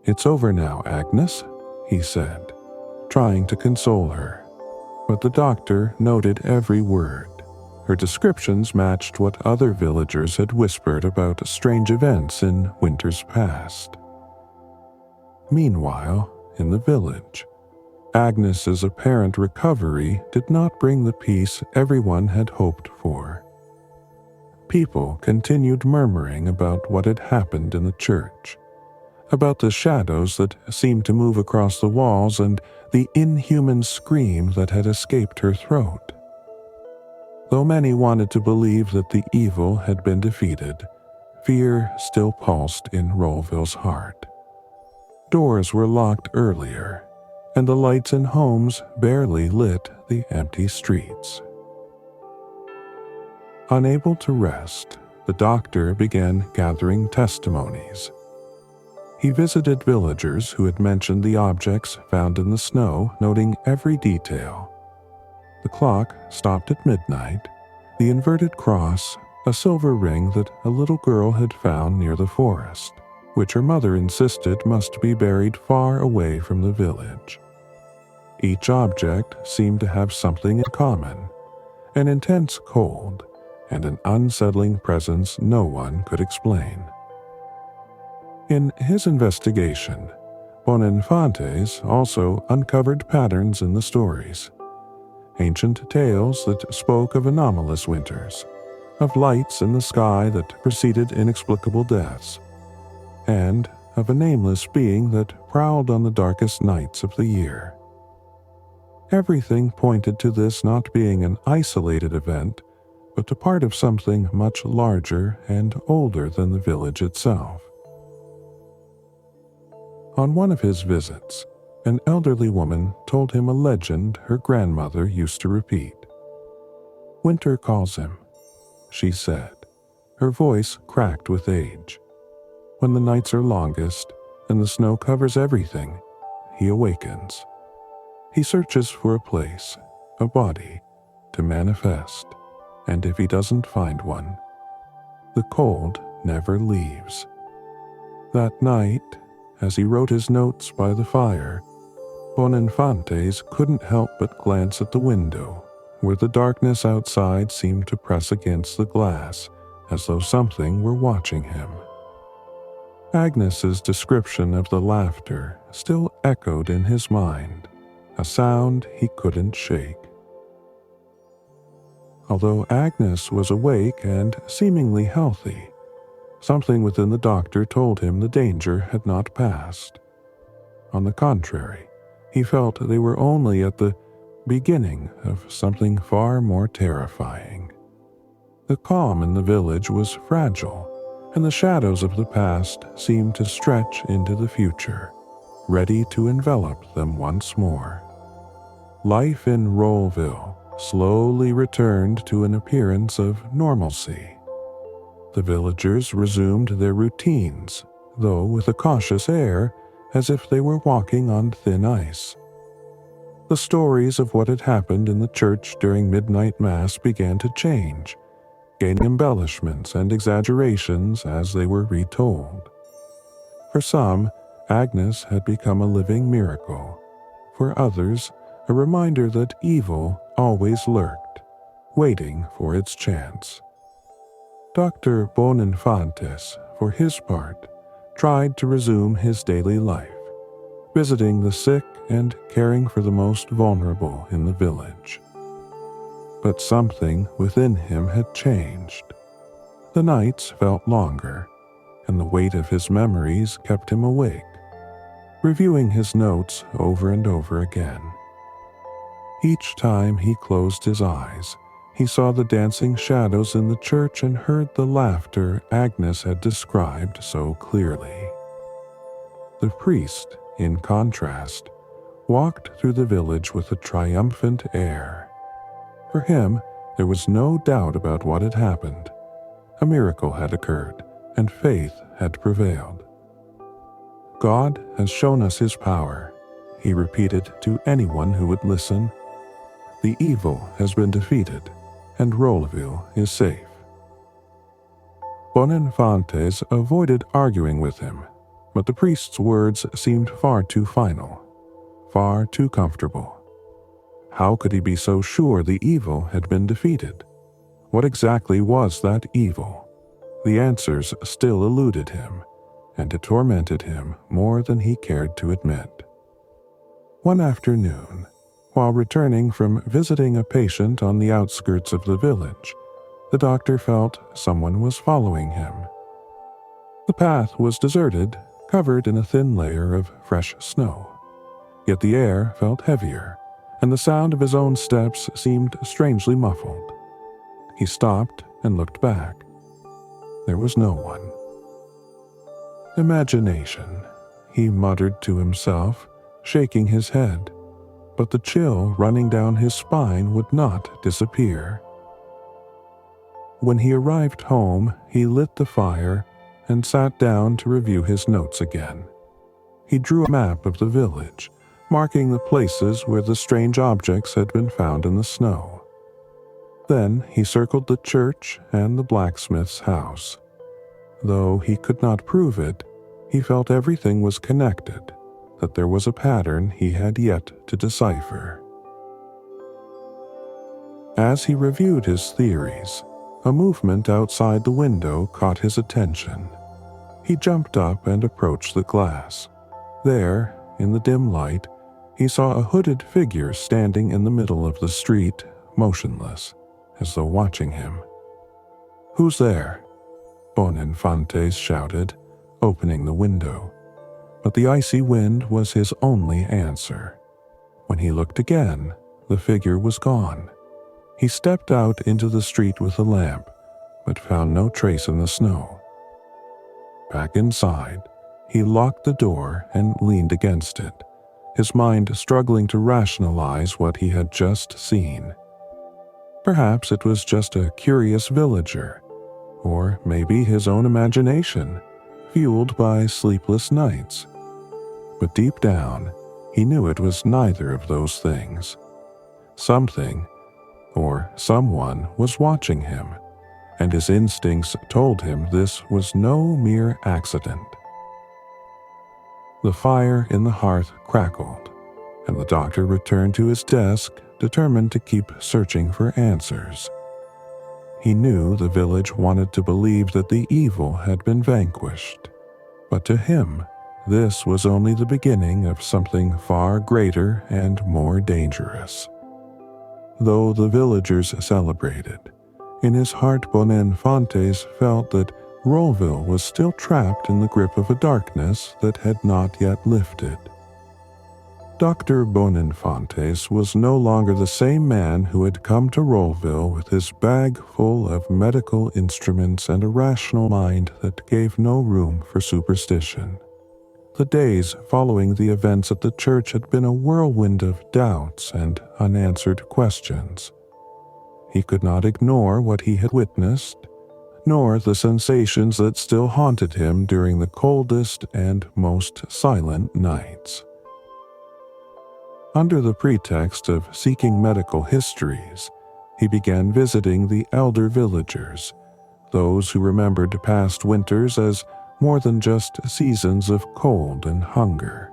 "It's over now, Agnes," he said, trying to console her. But the doctor noted every word. Her descriptions matched what other villagers had whispered about strange events in winters past. Meanwhile, in the village, Agnes's apparent recovery did not bring the peace everyone had hoped for. People continued murmuring about what had happened in the church, about the shadows that seemed to move across the walls and the inhuman scream that had escaped her throat. Though many wanted to believe that the evil had been defeated, fear still pulsed in Rollville's heart. Doors were locked earlier, and the lights in homes barely lit the empty streets. Unable to rest, the doctor began gathering testimonies. He visited villagers who had mentioned the objects found in the snow, noting every detail. The clock stopped at midnight, the inverted cross, a silver ring that a little girl had found near the forest, which her mother insisted must be buried far away from the village. Each object seemed to have something in common: an intense cold and an unsettling presence no one could explain. In his investigation, Boninfantes also uncovered patterns in the stories. Ancient tales that spoke of anomalous winters, of lights in the sky that preceded inexplicable deaths, and of a nameless being that prowled on the darkest nights of the year. Everything pointed to this not being an isolated event, but a part of something much larger and older than the village itself. On one of his visits, an elderly woman told him a legend her grandmother used to repeat. "Winter calls him," she said, her voice cracked with age. "When the nights are longest and the snow covers everything, he awakens. He searches for a place, a body, to manifest, and if he doesn't find one, the cold never leaves." That night, as he wrote his notes by the fire, Boninfantes couldn't help but glance at the window, where the darkness outside seemed to press against the glass as though something were watching him. Agnes's description of the laughter still echoed in his mind, a sound he couldn't shake. Although Agnes was awake and seemingly healthy, something within the doctor told him the danger had not passed. On the contrary, he felt they were only at the beginning of something far more terrifying. The calm in the village was fragile, and the shadows of the past seemed to stretch into the future, ready to envelop them once more. Life in Rollville slowly returned to an appearance of normalcy. The villagers resumed their routines, though with a cautious air, as if they were walking on thin ice. The stories of what had happened in the church during midnight mass began to change, gaining embellishments and exaggerations as they were retold. For some, Agnes had become a living miracle. For others, a reminder that evil always lurked, waiting for its chance. Dr. Boninfantes, for his part, tried to resume his daily life, visiting the sick and caring for the most vulnerable in the village. But something within him had changed. The nights felt longer, and the weight of his memories kept him awake, reviewing his notes over and over again. Each time he closed his eyes, he saw the dancing shadows in the church and heard the laughter Agnes had described so clearly. The priest, in contrast, walked through the village with a triumphant air. For him, there was no doubt about what had happened. A miracle had occurred, and faith had prevailed. God has shown us his power, he repeated to anyone who would listen. The evil has been defeated, and Rolleville is safe. Boninfantes avoided arguing with him, but the priest's words seemed far too final, far too comfortable. How could he be so sure the evil had been defeated? What exactly was that evil? The answers still eluded him, and it tormented him more than he cared to admit. One afternoon, while returning from visiting a patient on the outskirts of the village, the doctor felt someone was following him. The path was deserted, covered in a thin layer of fresh snow. Yet the air felt heavier, and the sound of his own steps seemed strangely muffled. He stopped and looked back. There was no one. Imagination, he muttered to himself, shaking his head, but the chill running down his spine would not disappear. When he arrived home, he lit the fire and sat down to review his notes again. He drew a map of the village, marking the places where the strange objects had been found in the snow. Then he circled the church and the blacksmith's house. Though he could not prove it, he felt everything was connected, that there was a pattern he had yet to decipher. As he reviewed his theories, a movement outside the window caught his attention. He jumped up and approached the glass. There, in the dim light, he saw a hooded figure standing in the middle of the street, motionless, as though watching him. "Who's there?" Boninfantes shouted, opening the window. But the icy wind was his only answer. When he looked again, the figure was gone. He stepped out into the street with a lamp, but found no trace in the snow. Back inside, he locked the door and leaned against it, his mind struggling to rationalize what he had just seen. Perhaps it was just a curious villager, or maybe his own imagination, fueled by sleepless nights. But deep down, he knew it was neither of those things. Something, or someone, was watching him, and his instincts told him this was no mere accident. The fire in the hearth crackled, and the doctor returned to his desk, determined to keep searching for answers. He knew the village wanted to believe that the evil had been vanquished, but to him, this was only the beginning of something far greater and more dangerous. Though the villagers celebrated, in his heart Boninfantes felt that Rolleville was still trapped in the grip of a darkness that had not yet lifted. Dr. Boninfantes was no longer the same man who had come to Rolleville with his bag full of medical instruments and a rational mind that gave no room for superstition. The days following the events at the church had been a whirlwind of doubts and unanswered questions. He could not ignore what he had witnessed, nor the sensations that still haunted him during the coldest and most silent nights. Under the pretext of seeking medical histories, he began visiting the elder villagers, those who remembered past winters as more than just seasons of cold and hunger.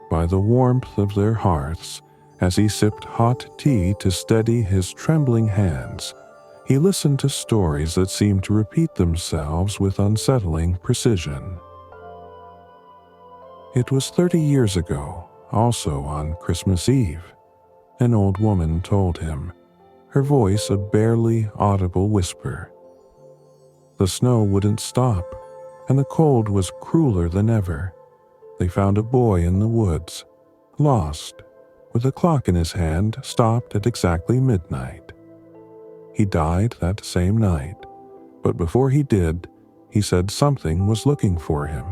By the warmth of their hearths, as he sipped hot tea to steady his trembling hands, He listened to stories that seemed to repeat themselves with unsettling precision. It was 30 years ago, also on Christmas Eve, an old woman told him, her voice a barely audible whisper. The snow wouldn't stop, and the cold was crueler than ever. They found a boy in the woods, lost, with a clock in his hand stopped at exactly midnight. He died that same night, but before he did, he said something was looking for him.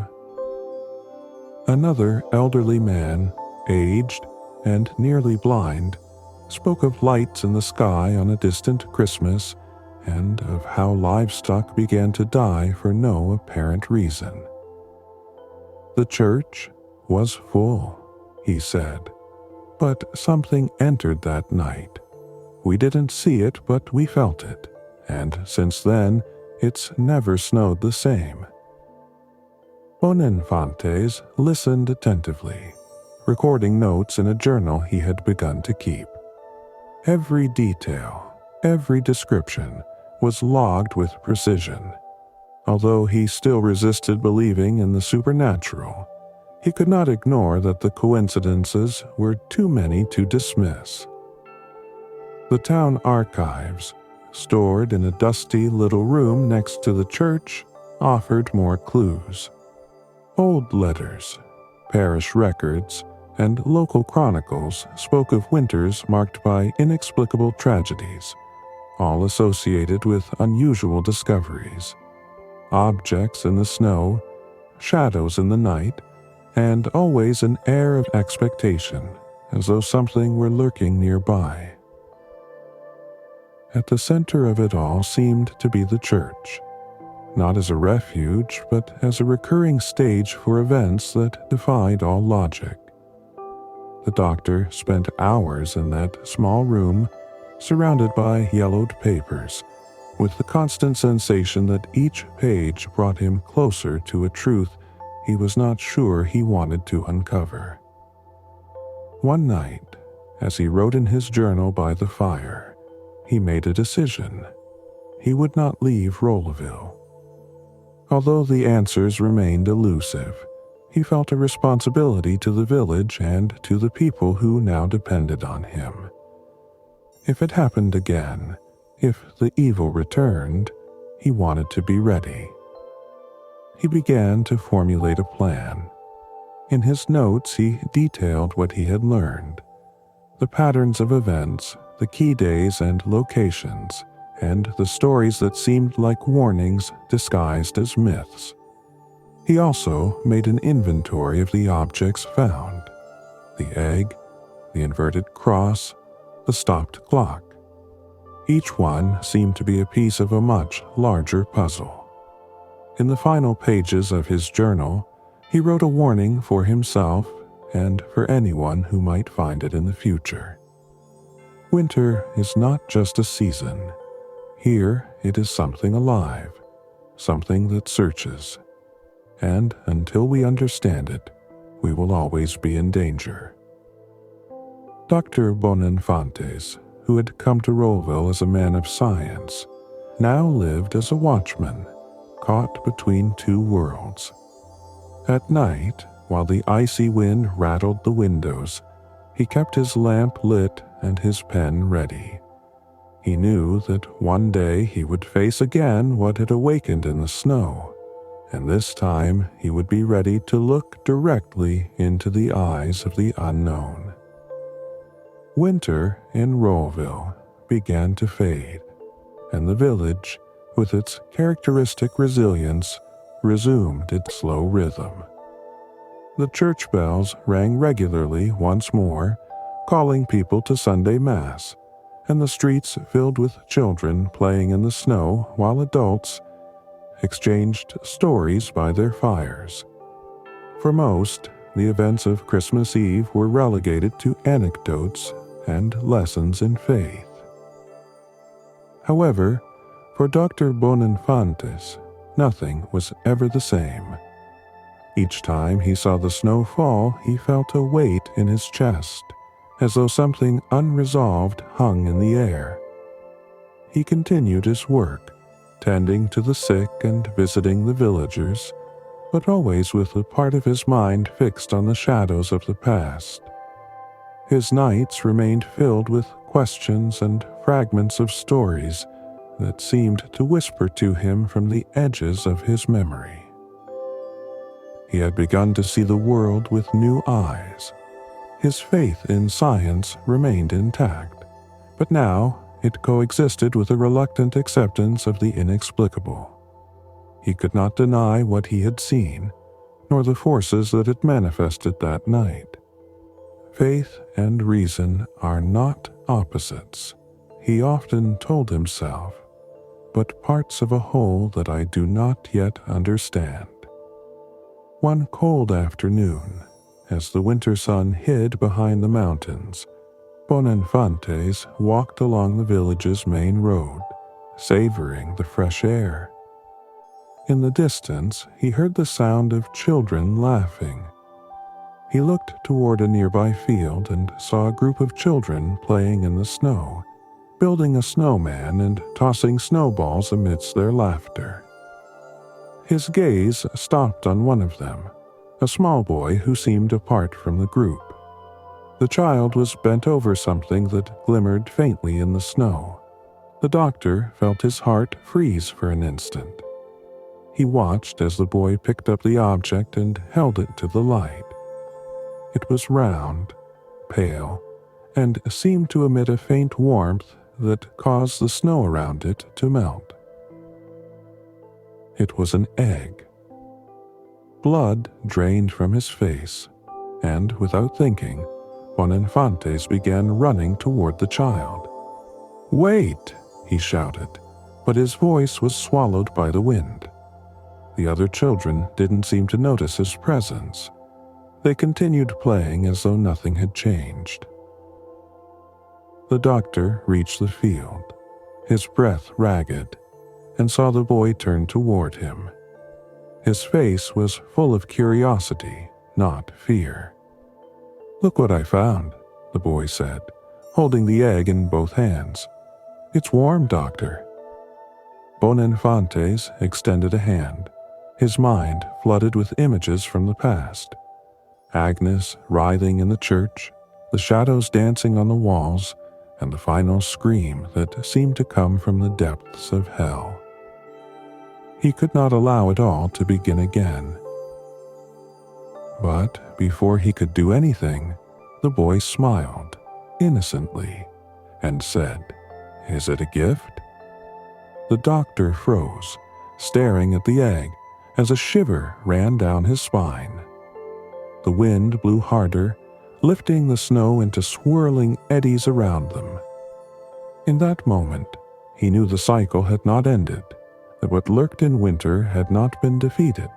Another elderly man, aged and nearly blind, spoke of lights in the sky on a distant Christmas and of how livestock began to die for no apparent reason. The church was full, he said, but something entered that night. We didn't see it, but we felt it, and since then, it's never snowed the same. Boninfantes listened attentively, recording notes in a journal he had begun to keep. Every detail, every description was logged with precision. Although he still resisted believing in the supernatural, he could not ignore that the coincidences were too many to dismiss. The town archives, stored in a dusty little room next to the church, offered more clues. Old letters, parish records, and local chronicles spoke of winters marked by inexplicable tragedies, all associated with unusual discoveries. Objects in the snow, shadows in the night, and always an air of expectation, as though something were lurking nearby. At the center of it all seemed to be the church, not as a refuge, but as a recurring stage for events that defied all logic. The doctor spent hours in that small room, surrounded by yellowed papers, with the constant sensation that each page brought him closer to a truth he was not sure he wanted to uncover. One night, as he wrote in his journal by the fire, he made a decision. He would not leave Rolleville. Although the answers remained elusive, he felt a responsibility to the village and to the people who now depended on him. If it happened again, if the evil returned, he wanted to be ready. He began to formulate a plan. In his notes, he detailed what he had learned, the patterns of events, the key days and locations, and the stories that seemed like warnings disguised as myths. He also made an inventory of the objects found: the egg, the inverted cross, the stopped clock. Each one seemed to be a piece of a much larger puzzle. In the final pages of his journal, he wrote a warning for himself and for anyone who might find it in the future. Winter is not just a season. Here it is something alive, something that searches. And until we understand it, we will always be in danger. Dr. Boninfantes, who had come to Rolleville as a man of science, now lived as a watchman, caught between two worlds. At night, while the icy wind rattled the windows, he kept his lamp lit and his pen ready. He knew that one day he would face again what had awakened in the snow, and this time he would be ready to look directly into the eyes of the unknown. Winter in Rolleville began to fade, and the village, with its characteristic resilience, resumed its slow rhythm. The church bells rang regularly once more, calling people to Sunday Mass, and the streets filled with children playing in the snow while adults exchanged stories by their fires. For most, the events of Christmas Eve were relegated to anecdotes and lessons in faith. However, for Dr. Boninfantes, nothing was ever the same. Each time he saw the snow fall, he felt a weight in his chest, as though something unresolved hung in the air. he continued his work, tending to the sick and visiting the villagers, but always with a part of his mind fixed on the shadows of the past. His nights remained filled with questions and fragments of stories that seemed to whisper to him from the edges of his memory. He had begun to see the world with new eyes. His faith in science remained intact, but now it coexisted with a reluctant acceptance of the inexplicable. He could not deny what he had seen, nor the forces that had manifested that night. Faith and reason are not opposites, he often told himself, but parts of a whole that I do not yet understand. One cold afternoon, as the winter sun hid behind the mountains, Boninfantes walked along the village's main road, savoring the fresh air. In the distance, he heard the sound of children laughing. He looked toward a nearby field and saw a group of children playing in the snow, building a snowman and tossing snowballs amidst their laughter. His gaze stopped on one of them, a small boy who seemed apart from the group. The child was bent over something that glimmered faintly in the snow. The doctor felt his heart freeze for an instant. He watched as the boy picked up the object and held it to the light. It was round, pale, and seemed to emit a faint warmth that caused the snow around it to melt. It was an egg. Blood drained from his face, and without thinking, Boninfantes began running toward the child. "Wait!" he shouted, but his voice was swallowed by the wind. The other children didn't seem to notice his presence. They continued playing as though nothing had changed. The doctor reached the field, his breath ragged, and saw the boy turn toward him. His face was full of curiosity, not fear. "Look what I found," the boy said, holding the egg in both hands. "It's warm, doctor." Boninfantes extended a hand, his mind flooded with images from the past. Agnes writhing in the church, the shadows dancing on the walls, and the final scream that seemed to come from the depths of hell. He could not allow it all to begin again. But before he could do anything, the boy smiled, innocently, and said, "Is it a gift?" The doctor froze, staring at the egg as a shiver ran down his spine. The wind blew harder, lifting the snow into swirling eddies around them. In that moment, he knew the cycle had not ended, that what lurked in winter had not been defeated.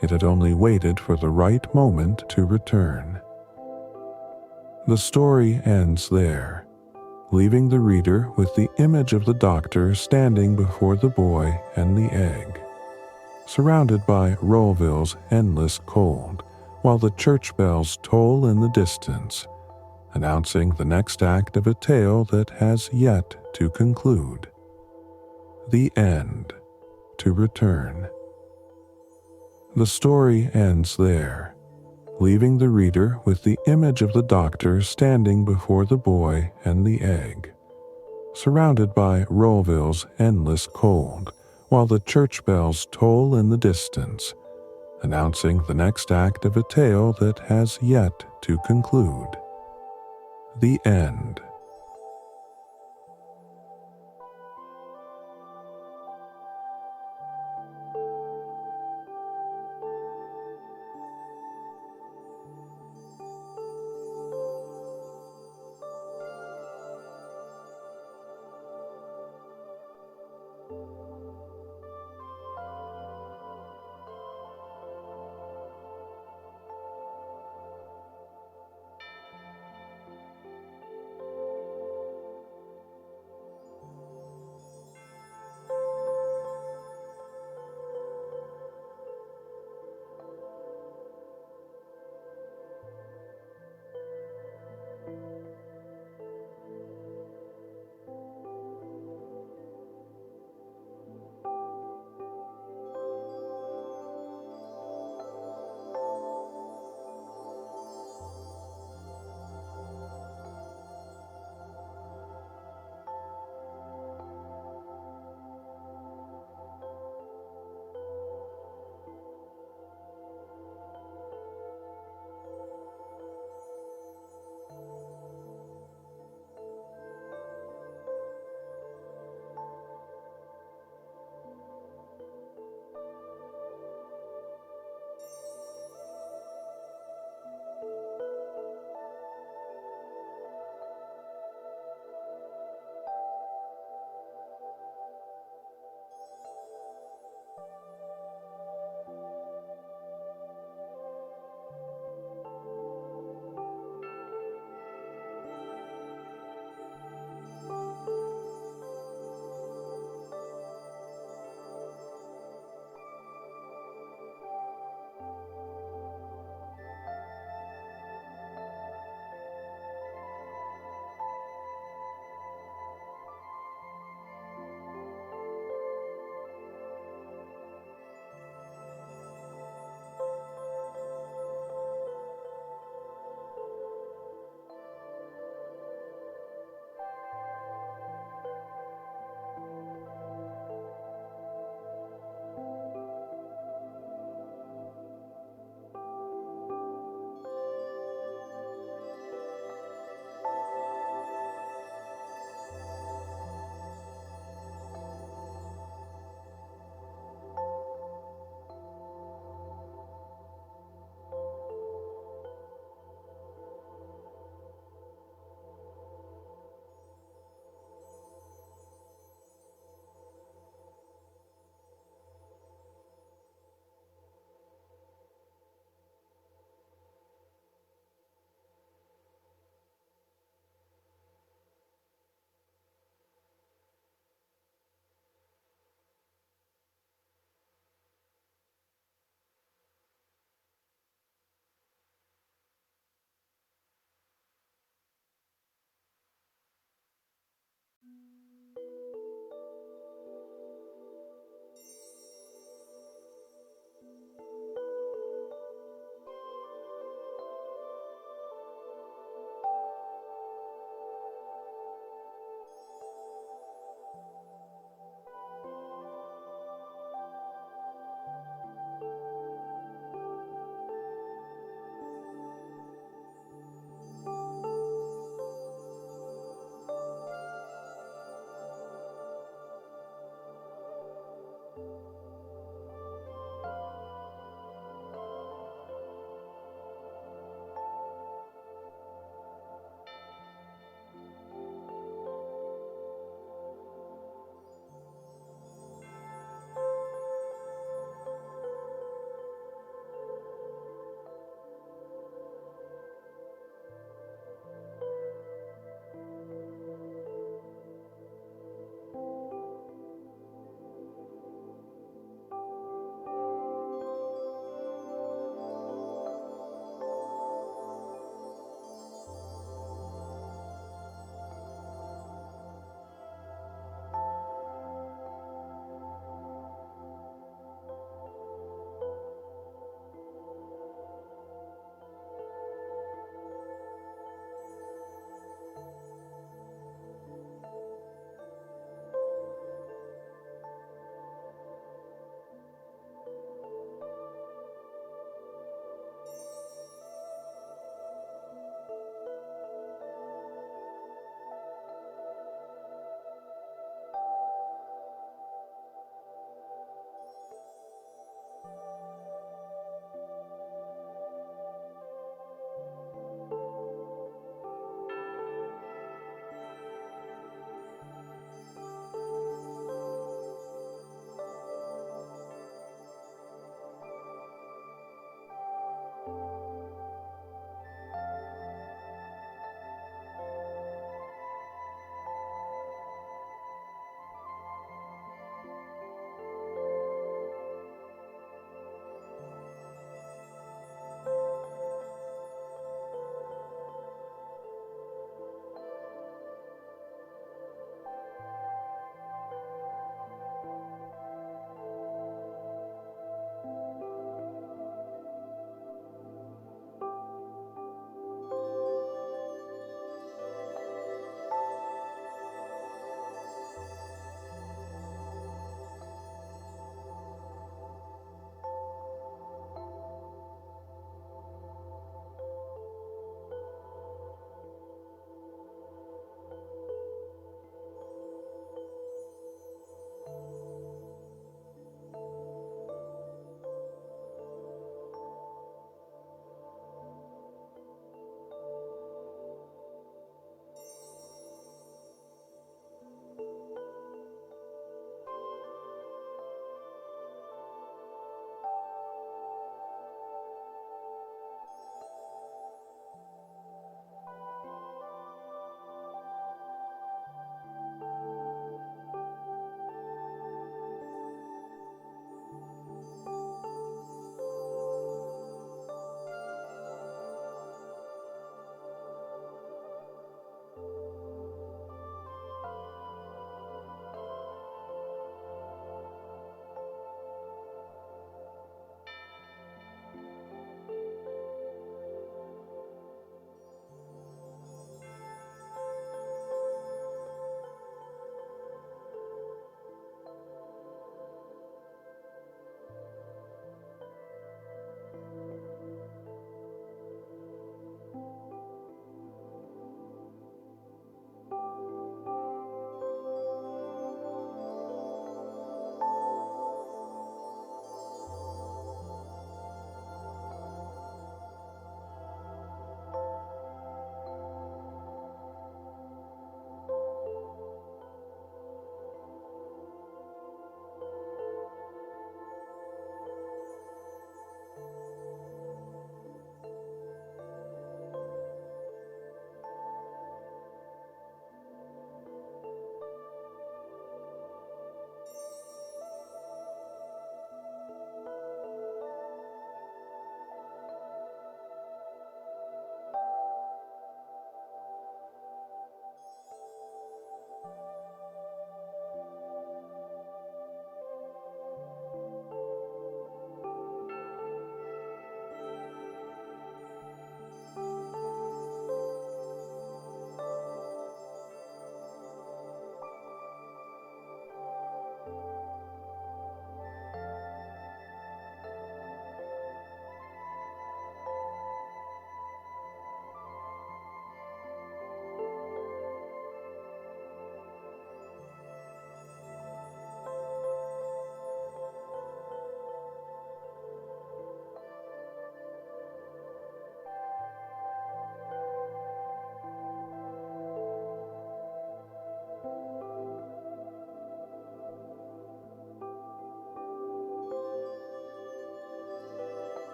It had only waited for the right moment to return. The story ends there, leaving the reader with the image of the doctor standing before the boy and the egg, surrounded by Rollville's endless cold, while the church bells toll in the distance, announcing the next act of a tale that has yet to conclude. The end, to return. The story ends there, leaving the reader with the image of the doctor standing before the boy and the egg, surrounded by Rollville's endless cold, while the church bells toll in the distance, announcing the next act of a tale that has yet to conclude. The end.